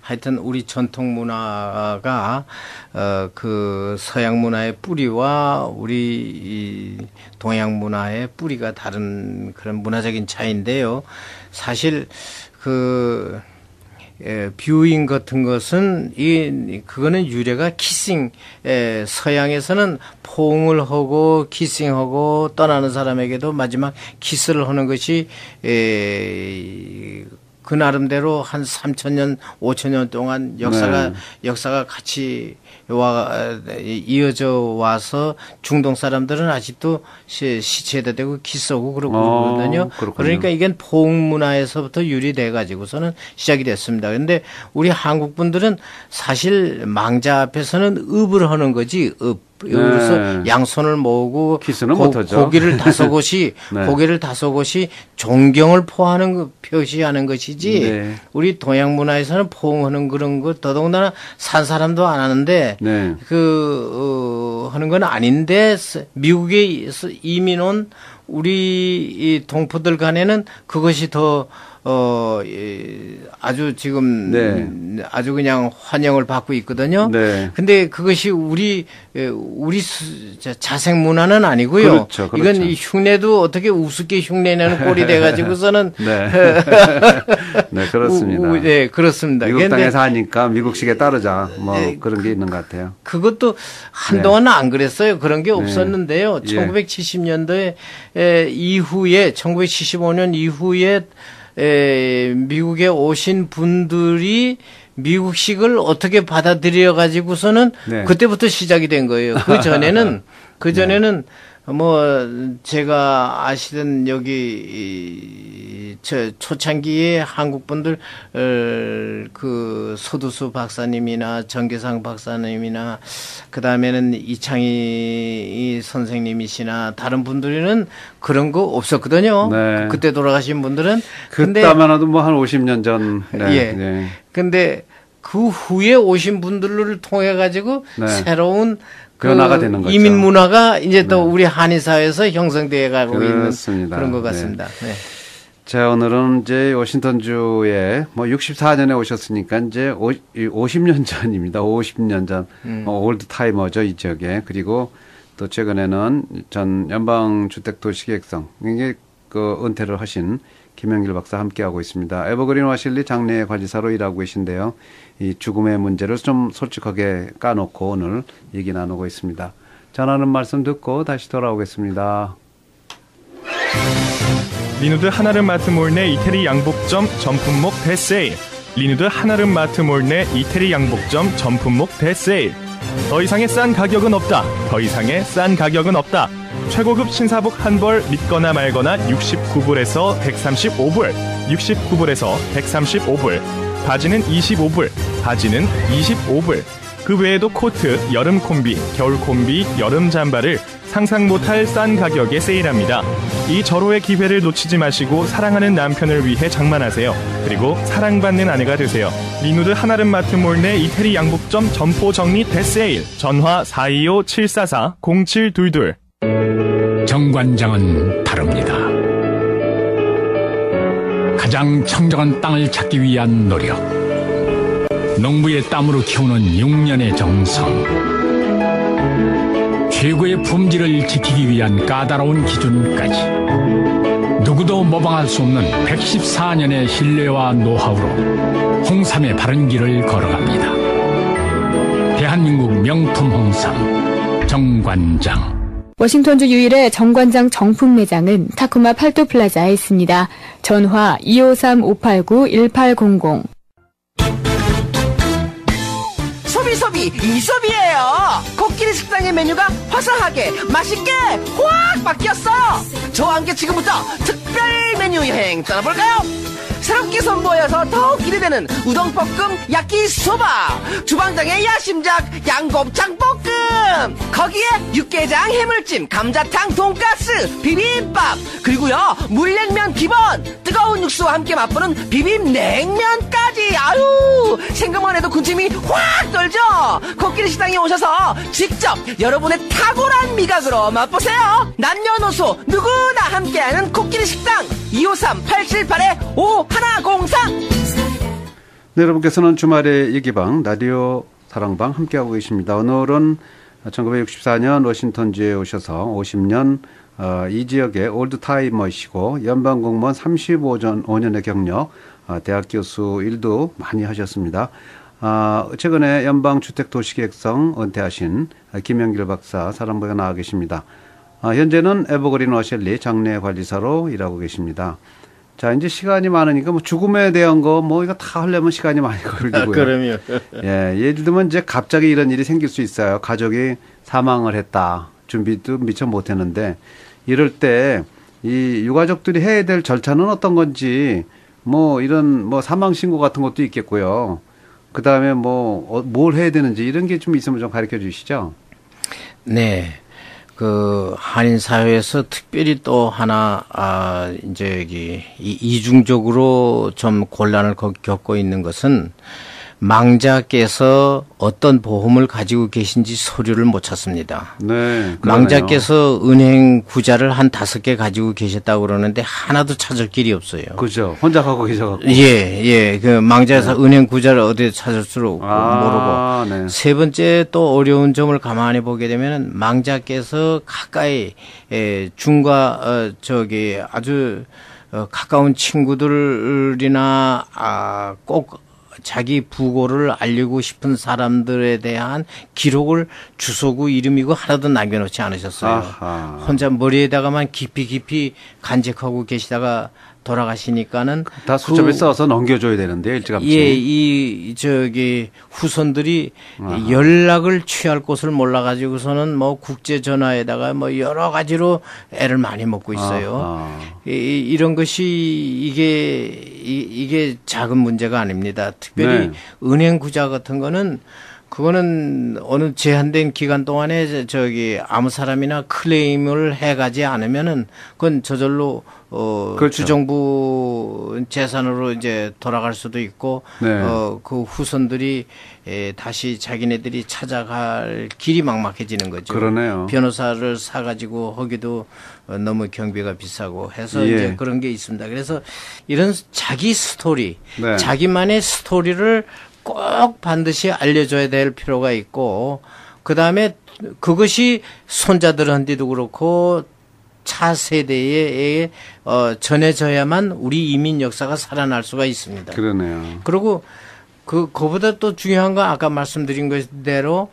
하여튼 우리 전통 문화가 그 서양 문화의 뿌리와 우리 동양 문화의 뿌리가 다른 그런 문화적인 차이인데요. 사실 뷰잉 같은 것은 그거는 유래가 키싱, 서양에서는 포옹을 하고 키싱하고 떠나는 사람에게도 마지막 키스를 하는 것이 그 나름대로 한 3,000년, 5,000년 동안 역사가 같이 이어져 와서 중동 사람들은 아직도 시체에다 대고 기 쏘고 그러거든요. 그러니까 이게 포옹 문화에서부터 유리돼 가지고서는 시작이 됐습니다. 그런데 우리 한국 분들은 사실 망자 앞에서는 읍을 하는 거지, 그래서 양손을 모으고 고기를 다섯 곳이 존경을 표시하는 것이지 우리 동양 문화에서는 포옹하는 그런 거 더더군다나 산 사람도 안 하는데 하는 건 아닌데 미국에 이민 온 우리 동포들 간에는 그것이 더 아주 지금 아주 그냥 환영을 받고 있거든요. 근데 그것이 우리 자생 문화는 아니고요. 그렇죠. 이건 흉내도 어떻게 우습게 흉내내는 꼴이 돼가지고서는 네, 그렇습니다. 네, 그렇습니다. 미국 땅에서 하니까 미국식에 따르자 뭐 그런 게 있는 것 같아요. 그것도 한동안은 안 그랬어요. 그런 게 없었는데요. 1970년대 이후에 1975년 이후에 미국에 오신 분들이 미국식을 어떻게 받아들여 가지고서는 그때부터 시작이 된 거예요. 그 전에는 뭐 제가 아시던 여기 초창기에 한국 분들 그 소두수 박사님이나 정계상 박사님이나 그 다음에는 이창희 선생님이시나 다른 분들은 그런 거 없었거든요. 그때 돌아가신 분들은. 그때만 해도 뭐 한 50년 전. 근데 그 후에 오신 분들을 통해 가지고 새로운 변화가 되는 거죠. 이민 문화가 이제 또 우리 한인 사회에서 형성되어 가고 있는 그런 것 같습니다. 자, 오늘은 이제 워싱턴주에 뭐 64년에 오셨으니까 이제 50년 전입니다. 50년 전. 올드 타이머죠, 이 지역에. 그리고 또 최근에는 전 연방주택도시계획성 이게 그 은퇴를 하신 김영길 박사 함께하고 있습니다. 에버그린 와실리 장례 관리사로 일하고 계신데요. 이 죽음의 문제를 좀 솔직하게 까놓고 오늘 얘기 나누고 있습니다. 전하는 말씀 듣고 다시 돌아오겠습니다. 리누드 한아름 마트몰 내 이태리 양복점 전품목 대세일. 리누드 한아름 마트몰 내 이태리 양복점 전품목 대세일. 더 이상의 싼 가격은 없다. 더 이상의 싼 가격은 없다. 최고급 신사복 한 벌 믿거나 말거나 69불에서 135불, 69불에서 135불, 바지는 25불, 바지는 25불. 그 외에도 코트, 여름 콤비, 겨울 콤비, 여름 잠바를 상상 못할 싼 가격에 세일합니다. 이 절호의 기회를 놓치지 마시고 사랑하는 남편을 위해 장만하세요. 그리고 사랑받는 아내가 되세요. 리누드 한아름 마트몰 내 이태리 양복점 점포 정리 대세일. 전화 425-744-0722. 정관장은 다릅니다. 가장 청정한 땅을 찾기 위한 노력, 농부의 땀으로 키우는 6년의 정성, 최고의 품질을 지키기 위한 까다로운 기준까지 누구도 모방할 수 없는 114년의 신뢰와 노하우로 홍삼의 바른 길을 걸어갑니다. 대한민국 명품 홍삼 정관장. 워싱턴주 유일의 정관장 정품 매장은 타코마 팔도 플라자에 있습니다. 전화 253-589-1800. 소비 이소비예요. 코끼리 식당의 메뉴가 화사하게 맛있게 확 바뀌었어. 저와 함께 지금부터 특별 메뉴 여행 떠나볼까요? 새롭게 선보여서 더욱 기대되는 우동볶음 야끼소바, 주방장의 야심작 양곱창볶음, 거기에 육개장, 해물찜, 감자탕, 돈가스, 비빔밥, 그리고요 물냉면 기본, 뜨거운 육수와 함께 맛보는 비빔냉면까지. 아유, 생각만 해도 군침이 확 돌죠. 코끼리 식당에 오셔서 직접 여러분의 탁월한 미각으로 맛보세요. 남녀노소 누구나 함께하는 코끼리 식당. 253-878-5103. 네, 여러분께서는 주말의 얘기방 라디오 사랑방 함께하고 계십니다. 오늘은 1964년 워싱턴주에 오셔서 50년 이 지역의 올드타이머이시고 연방공무원 35년의 경력, 대학 교수 일도 많이 하셨습니다. 최근에 연방주택도시계획성 은퇴하신 김영길 박사 사랑방에 나와 계십니다. 현재는 에버그린 워실리 장례관리사로 일하고 계십니다. 자, 이제 시간이 많으니까 뭐 죽음에 대한 거 뭐 이거 다 하려면 시간이 많이 걸리고요. 그럼요. 예, 예를 들면 이제 갑자기 이런 일이 생길 수 있어요. 가족이 사망을 했다. 준비도 미처 못 했는데 이럴 때 이 유가족들이 해야 될 절차는 어떤 건지 뭐 이런 뭐 사망 신고 같은 것도 있겠고요. 그다음에 뭐 뭘 해야 되는지 이런 게 좀 있으면 좀 가르쳐 주시죠. 네. 그 한인 사회에서 특별히 또 하나 이제 여기 이중적으로 좀 곤란을 겪고 있는 것은 망자께서 어떤 보험을 가지고 계신지 서류를 못 찾습니다. 네. 망자께서 은행 구자를 한 5개 가지고 계셨다고 그러는데 하나도 찾을 길이 없어요. 그죠. 혼자 가고 계셔갖고. 예. 그 망자에서 네. 은행 구자를 어디에 찾을 줄 모르고. 네. 세 번째 또 어려운 점을 가만히 보게 되면 망자께서 가까이 중과 아주 가까운 친구들이나 꼭 자기 부고를 알리고 싶은 사람들에 대한 기록을 주소고 이름이고 하나도 남겨놓지 않으셨어요. 아하. 혼자 머리에다가만 깊이 간직하고 계시다가 돌아가시니까는 다 수첩에 써서 넘겨줘야 되는데 일찌감치. 예, 후손들이 연락을 취할 곳을 몰라가지고서는 뭐 국제 전화에다가 뭐 여러 가지로 애를 많이 먹고 있어요. 이런 것이 이게 작은 문제가 아닙니다. 특별히 네. 은행 구자 같은 거는 그거는 어느 제한된 기간 동안에 아무 사람이나 클레임을 해가지 않으면은 그건 저절로 그렇죠. 주정부 재산으로 이제 돌아갈 수도 있고 네. 그 후손들이 다시 자기네들이 찾아갈 길이 막막해지는 거죠. 그러네요. 변호사를 사가지고 하기도 너무 경비가 비싸고 해서 예. 이제 그런 게 있습니다. 그래서 이런 자기 스토리, 네. 자기만의 스토리를 꼭 반드시 알려줘야 될 필요가 있고 그 다음에 그것이 손자들한테도 그렇고 차세대에 전해져야만 우리 이민 역사가 살아날 수가 있습니다. 그러네요. 그리고 그거보다 또 중요한 건 아까 말씀드린 것대로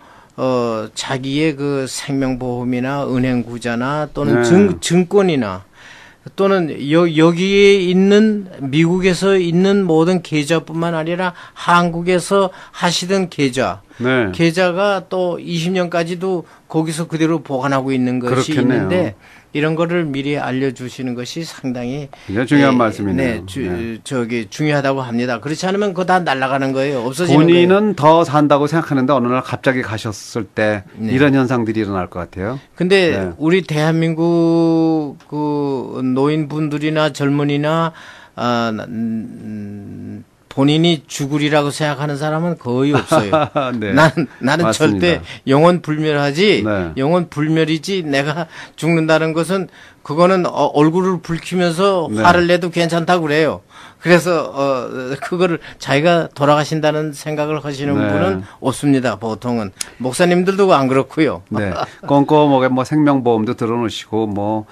자기의 그 생명보험이나 은행구자나 또는 네. 증권이나 또는 여기에 있는 미국에서 있는 모든 계좌뿐만 아니라 한국에서 하시던 계좌, 네. 계좌가 또 20년까지도 거기서 그대로 보관하고 있는 것이 그렇겠네요. 있는데 이런 거를 미리 알려주시는 것이 상당히 굉장히 중요한 말씀이네요. 중요하다고 합니다. 그렇지 않으면 그거 다 날아가는 거예요. 없어지는 본인은 거예요. 더 산다고 생각하는데 어느 날 갑자기 가셨을 때 네. 이런 현상들이 일어날 것 같아요. 근데 네. 우리 대한민국 그 노인분들이나 젊은이나 본인이 죽으리라고 생각하는 사람은 거의 없어요. 네. 나는 맞습니다. 절대 영원 불멸하지, 네. 영원 불멸이지 내가 죽는다는 것은 그거는 얼굴을 붉히면서 네. 화를 내도 괜찮다고 그래요. 그래서 그거를 자기가 돌아가신다는 생각을 하시는 네. 분은 없습니다. 보통은 목사님들도 안 그렇고요. 네, 꼼꼼하게 뭐 생명보험도 들어놓으시고 뭐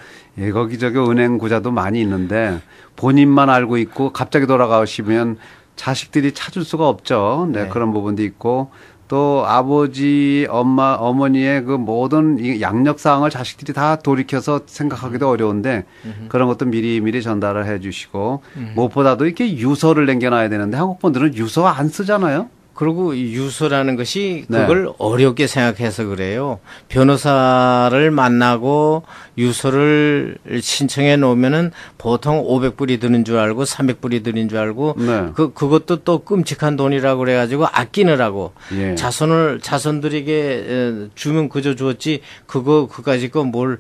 거기저기 은행 구자도 많이 있는데 본인만 알고 있고 갑자기 돌아가시면 자식들이 찾을 수가 없죠. 네, 그런 부분도 있고 또 아버지, 엄마, 어머니의 그 모든 양력 사항을 자식들이 다 돌이켜서 생각하기도 어려운데 그런 것도 미리미리 전달을 해 주시고 무엇보다도 이렇게 유서를 남겨놔야 되는데 한국 분들은 유서 안 쓰잖아요. 그리고 유서라는 것이 그걸 네. 어렵게 생각해서 그래요. 변호사를 만나고 유서를 신청해 놓으면은 보통 500불이 드는 줄 알고 300불이 드는 줄 알고 네. 그것도 또 끔찍한 돈이라고 그래가지고 아끼느라고 예. 자손들에게 주면 그저 주었지 그까지 거 뭘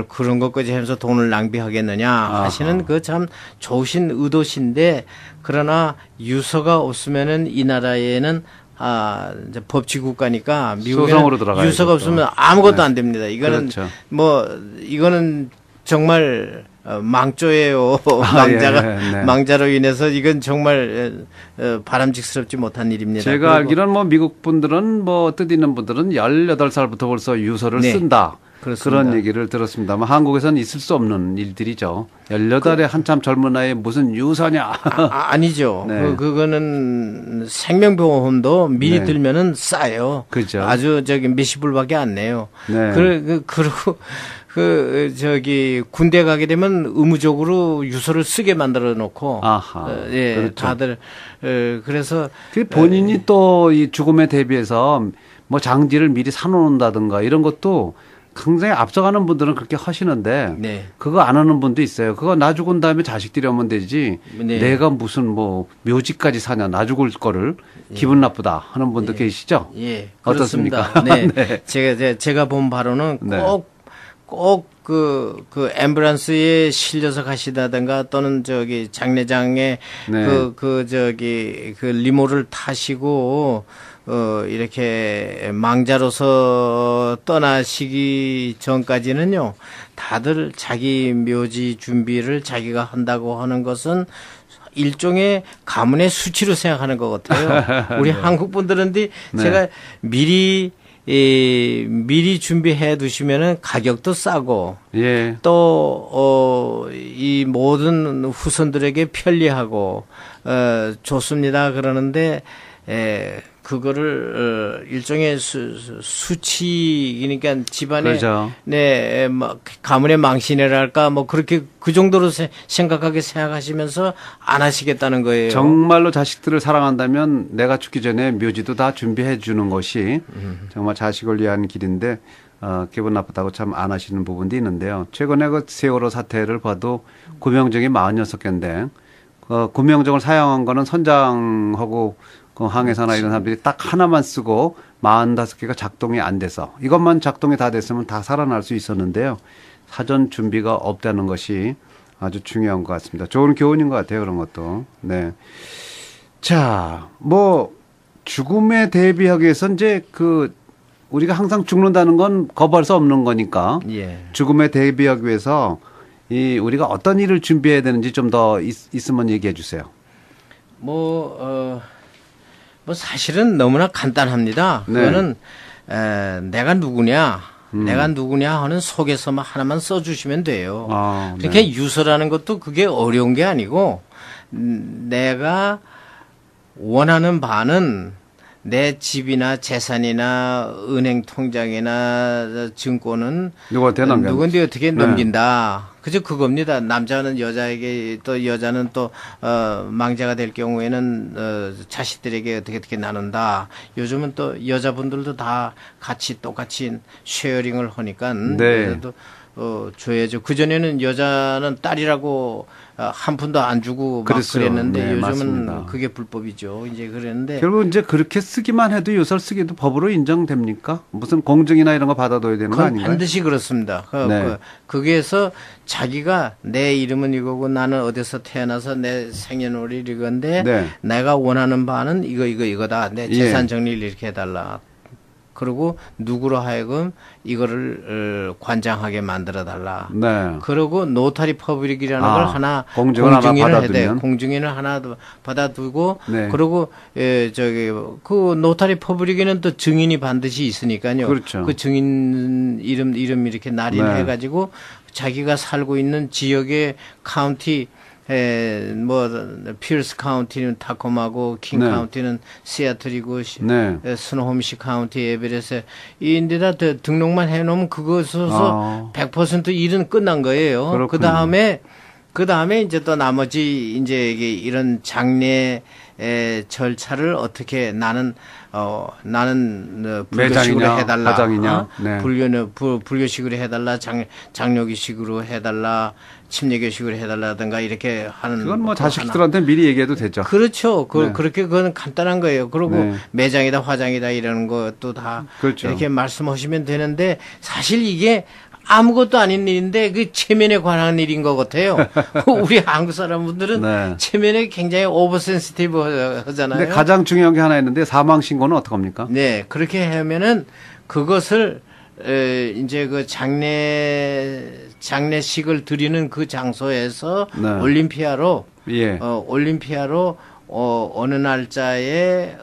그런 것까지 하면서 돈을 낭비하겠느냐 하시는 그 참 좋으신 의도신데 그러나 유서가 없으면은 이 나라에는 이제 법치 국가니까 미국에는 유서가 없으면 아무것도 네. 안 됩니다. 이거는 그렇죠. 이거는 정말 망조예요. 망자로 인해서 이건 정말 바람직스럽지 못한 일입니다. 제가 알기로는 뭐 미국 분들은 뭐 뜻 있는 분들은 18살부터 벌써 유서를 네. 쓴다. 그렇습니다. 그런 얘기를 들었습니다만 한국에서는 있을 수 없는 일들이죠. 18에 한참 젊은 나이에 무슨 유서냐. 아니죠. 네. 그거는 생명보험도 미리 네. 들면은 싸요. 그죠. 아주 몇십 불밖에 안 내요. 네. 그리고 군대 가게 되면 의무적으로 유서를 쓰게 만들어 놓고. 예, 그렇죠. 다들, 그래서. 본인이 또 이 죽음에 대비해서 뭐 장지를 미리 사놓는다든가 이런 것도 굉장히 앞서가는 분들은 그렇게 하시는데. 네. 그거 안 하는 분도 있어요. 그거 나 죽은 다음에 자식들이 오면 되지. 네. 내가 무슨 뭐 묘지까지 사냐. 나 죽을 거를 기분 나쁘다 하는 분도 계시죠? 예. 어떻습니까? 네. 네. 제가 본 바로는 꼭 그 앰뷸런스에 실려서 가시다든가 또는 장례장에 그 리모를 타시고 이렇게 망자로서 떠나시기 전까지는요, 다들 자기 묘지 준비를 자기가 한다고 하는 것은 일종의 가문의 수치로 생각하는 것 같아요. 우리 한국 분들은 제가 미리 준비해 두시면은 가격도 싸고, 또, 이 모든 후손들에게 편리하고, 좋습니다. 그러는데, 그거를 일종의 수치, 그러니까 집안의 가문의 망신이랄까 뭐 그렇게 그 정도로 생각하시면서 안 하시겠다는 거예요. 정말로 자식들을 사랑한다면 내가 죽기 전에 묘지도 다 준비해 주는 것이 정말 자식을 위한 길인데 기분 나쁘다고 참 안 하시는 부분도 있는데요. 최근에 그 세월호 사태를 봐도 구명정이 46개인데 구명정을 사용한 거는 선장하고 그 항해사나 이런 사람들이 딱 하나만 쓰고 45개가 작동이 안 돼서 이것만 작동이 다 됐으면 다 살아날 수 있었는데요. 사전 준비가 없다는 것이 아주 중요한 것 같습니다. 좋은 교훈인 것 같아요. 그런 것도. 네. 자, 뭐 죽음에 대비하기 위해서 이제 우리가 항상 죽는다는 건 거부할 수 없는 거니까 죽음에 대비하기 위해서 우리가 어떤 일을 준비해야 되는지 좀 더 있으면 얘기해 주세요. 뭐 사실은 너무나 간단합니다. 그거는 내가 누구냐 하는 소개서만 하나만 써주시면 돼요. 그렇게 유서라는 것도 그게 어려운 게 아니고 내가 원하는 바는 내 집이나 재산이나 은행 통장이나 증권은 누구한테 어떻게 넘긴다. 그저 그겁니다. 남자는 여자에게 또 여자는 또 망자가 될 경우에는 자식들에게 어떻게 나눈다. 요즘은 또 여자분들도 다 똑같이 쉐어링을 하니까 줘야죠. 그전에는 여자는 딸이라고 한 푼도 안 주고 막 그랬는데 요즘은 맞습니다. 그게 불법이죠. 이제 그랬는데 결국 이제 그렇게 쓰기만 해도 유서를 쓰기도 법으로 인정됩니까? 무슨 공증이나 이런 거 받아둬야 되는 거 아닌가요? 반드시 그렇습니다. 거기에서 자기가 내 이름은 이거고 나는 어디서 태어나서 내 생년월일 이건데 내가 원하는 바는 이거다. 내 재산 정리를 이렇게 해달라. 그리고 누구로 하여금 이거를 관장하게 만들어 달라. 그리고 노타리 퍼블릭이라는 걸 하나 공증인을 해야 돼. 공증인을 하나 받아두고 그리고 그 노타리 퍼블릭에는 또 증인이 반드시 있으니까요. 그렇죠. 그 증인 이름 이렇게 날인해 가지고 자기가 살고 있는 지역의 카운티 피어스 카운티는 타코마고 킹 카운티는 시애틀이고 스노홈시 카운티 에베레스 이인데다 등록만 해놓으면 그것으로서 100% 일은 끝난 거예요. 그 다음에 이제 또 나머지 이제 이런 장례 절차를 어떻게 나는 불교식으로 해달라. 불교식으로 해달라. 장로기식으로 해달라. 침례교식으로 해달라든가 이렇게 하는. 그건 뭐 자식들한테 미리 얘기해도 되죠. 그렇죠. 그건 간단한 거예요. 그리고 매장이다, 화장이다 이런 것도 다 이렇게 말씀하시면 되는데 사실 이게 아무것도 아닌 일인데 그 체면에 관한 일인 것 같아요. 우리 한국 사람분들은 체면에 굉장히 오버센시티브 하잖아요. 근데 가장 중요한 게 하나 있는데 사망 신고는 어떡합니까? 네, 그렇게 하면은 그것을 이제 그 장례식을 드리는 그 장소에서 올림피아로 어느 날짜에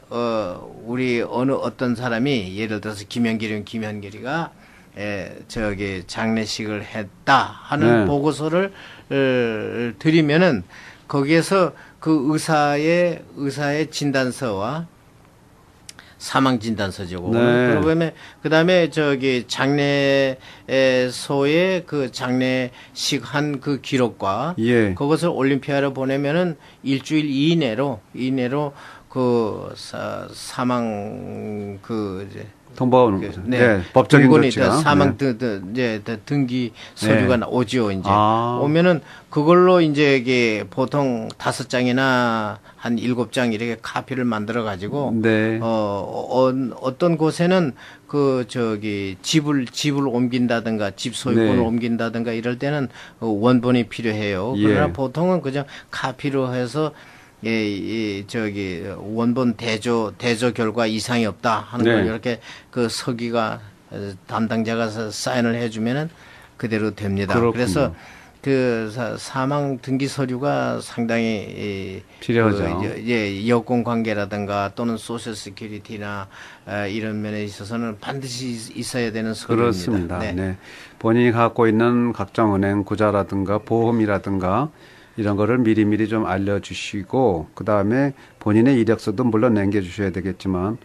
우리 어떤 사람이 예를 들어서 김현길이가 장례식을 했다 하는 보고서를 드리면은 거기에서 그 의사의 진단서와 사망 진단서죠. 네. 그다음에 저기 장례소의 그 장례식 한 그 기록과 예. 그것을 올림피아로 보내면은 일주일 이내로 그 사망 그 이제 통보가 오는 거죠. 네. 네. 법적인 조치가. 사망 등기 서류가 네. 오지요, 이제. 오면은 그걸로 이제 이게 보통 5장이나 한 7장 이렇게 카피를 만들어 가지고 네. 어떤 곳에는 그 저기 집을 옮긴다든가 집 소유권을 네. 옮긴다든가 이럴 때는 원본이 필요해요. 그러나 예. 보통은 그냥 카피로 해서 저기 원본 대조 결과 이상이 없다 하는 걸 네. 이렇게 그 서기가 담당자가 사인을 해주면은 그대로 됩니다. 그렇군요. 그래서 그 사망 등기 서류가 상당히 필요하죠. 여권 관계라든가 또는 소셜 시큐리티나 이런 면에 있어서는 반드시 있어야 되는 서류입니다. 그렇습니다. 네. 네. 본인이 갖고 있는 각종 은행 구자라든가 보험이라든가 이런 거를 미리미리 좀 알려주시고 그다음에 본인의 이력서도 물론 남겨주셔야 되겠지만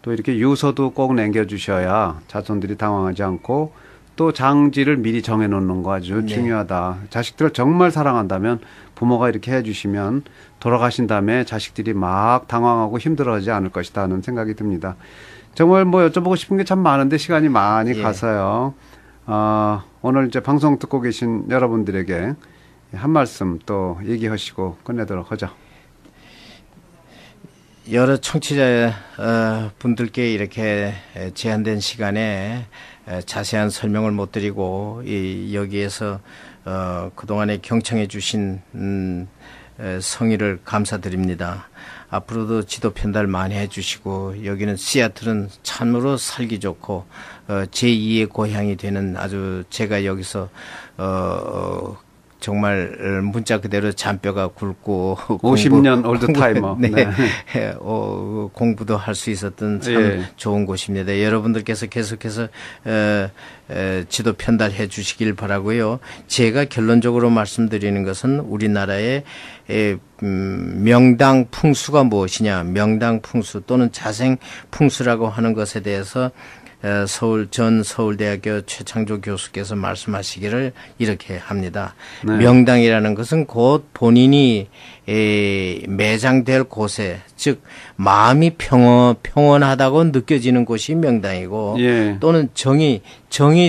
또 이렇게 유서도 꼭 남겨주셔야 자손들이 당황하지 않고 또 장지를 미리 정해놓는 거 아주 네. 중요하다. 자식들을 정말 사랑한다면 부모가 이렇게 해주시면 돌아가신 다음에 자식들이 막 당황하고 힘들어하지 않을 것이다 하는 생각이 듭니다. 정말 뭐 여쭤보고 싶은 게 참 많은데 시간이 많이 예. 가서요. 오늘 이제 방송 듣고 계신 여러분들에게 한 말씀 또 얘기하시고 끝내도록 하죠. 여러 청취자 분들께 이렇게 제한된 시간에 자세한 설명을 못 드리고 여기에서 그동안에 경청해 주신 성의를 감사드립니다. 앞으로도 지도 편달 많이 해주시고 여기는 시애틀은 참으로 살기 좋고 제2의 고향이 되는 아주 제가 여기서 정말 문자 그대로 잔뼈가 굵고 50년 올드타이머 네. 네. 공부도 할 수 있었던 참 예. 좋은 곳입니다. 여러분들께서 계속해서 지도 편달해 주시길 바라고요. 제가 결론적으로 말씀드리는 것은 우리나라의 명당 풍수가 무엇이냐, 명당 풍수 또는 자생 풍수라고 하는 것에 대해서 서울대학교 최창조 교수께서 말씀하시기를 이렇게 합니다. 네. 명당이라는 것은 곧 본인이 매장될 곳에, 즉 마음이 평온하다고 느껴지는 곳이 명당이고 예. 또는 정이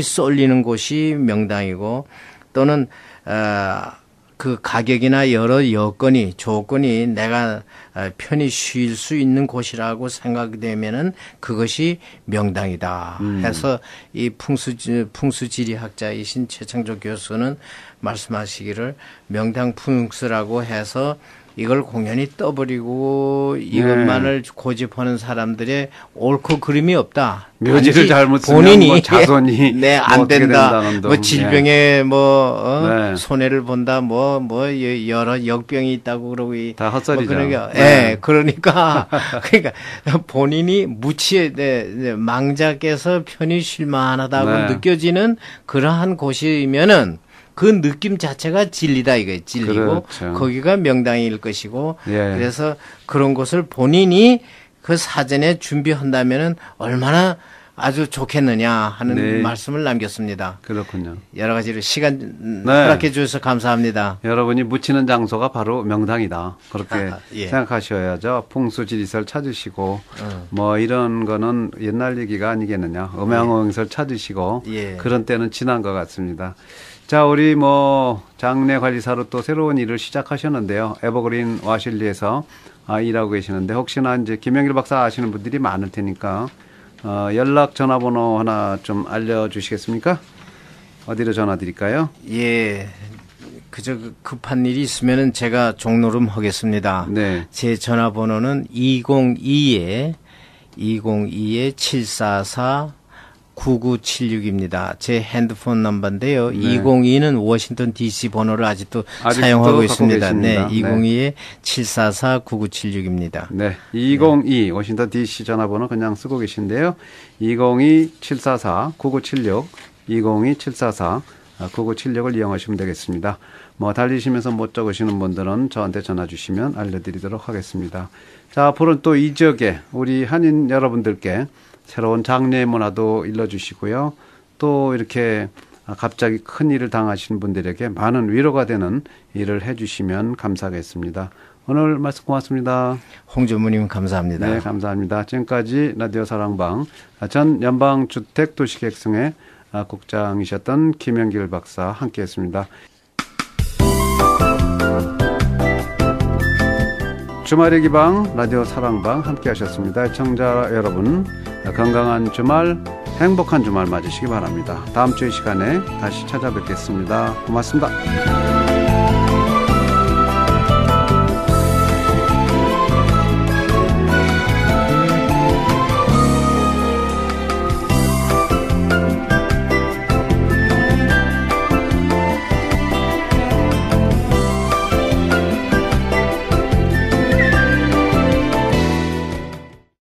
쏠리는 곳이 명당이고 또는 그 가격이나 여러 조건이 내가 편히 쉴 수 있는 곳이라고 생각되면은 그것이 명당이다 해서 이 풍수지리학자이신 최창조 교수는 말씀하시기를 명당 풍수라고 해서 이걸 공연히 떠버리고 이것만을 고집하는 사람들의 옳고 그름이 없다. 묘지를 잘못 쓰면 본인이 뭐 자손이 네, 안 된다. 뭐 질병에 네. 손해를 본다. 뭐 여러 역병이 있다고 그러고 다 헛소리죠. 그러니까 본인이 망자께서 편히 쉴만하다고 네. 느껴지는 그러한 곳이면은 그 느낌 자체가 진리다 이거예요. 진리고 그렇죠. 거기가 명당일 것이고 예. 그래서 그런 곳을 본인이 그 사전에 준비한다면은 얼마나 아주 좋겠느냐 하는 네. 말씀을 남겼습니다. 그렇군요. 여러 가지로 시간 허락해 주셔서 감사합니다. 여러분이 묻히는 장소가 바로 명당이다. 그렇게 예. 생각하셔야죠. 풍수지리설 찾으시고 뭐 이런 거는 옛날 얘기가 아니겠느냐. 음양어흥설 찾으시고 예. 그런 때는 지난 것 같습니다. 자, 우리 장례관리사로 또 새로운 일을 시작하셨는데요. 에버그린 와실리에서 일하고 계시는데 혹시나 이제 김영길 박사 아시는 분들이 많을 테니까 연락 전화번호 하나 좀 알려주시겠습니까? 어디로 전화 드릴까요? 예. 그저 급한 일이 있으면은 제가 종노름 하겠습니다. 네. 제 전화번호는 202-744 9976입니다. 제 핸드폰 넘버인데요. 네. 202는 워싱턴 DC 번호를 아직도 사용하고 있습니다. 네, 202-744-9976입니다. 네, 202 워싱턴 DC 전화번호 그냥 쓰고 계신데요. 202-744-9976, 202-744-9976을 이용하시면 되겠습니다. 뭐 달리시면서 못 적으시는 분들은 저한테 전화 주시면 알려드리도록 하겠습니다. 자, 앞으로는 또 이 지역에 우리 한인 여러분들께 새로운 장례의 문화도 일러주시고요. 또 이렇게 갑자기 큰 일을 당하신 분들에게 많은 위로가 되는 일을 해주시면 감사하겠습니다. 오늘 말씀 고맙습니다. 홍주무님 감사합니다. 네, 감사합니다. 지금까지 라디오 사랑방 전 연방주택도시계획청의 국장이셨던 김영길 박사 함께했습니다. 주말의 기방 라디오 사랑방 함께하셨습니다. 시청자 여러분 건강한 주말 행복한 주말 맞으시기 바랍니다. 다음 주 이 시간에 다시 찾아뵙겠습니다. 고맙습니다.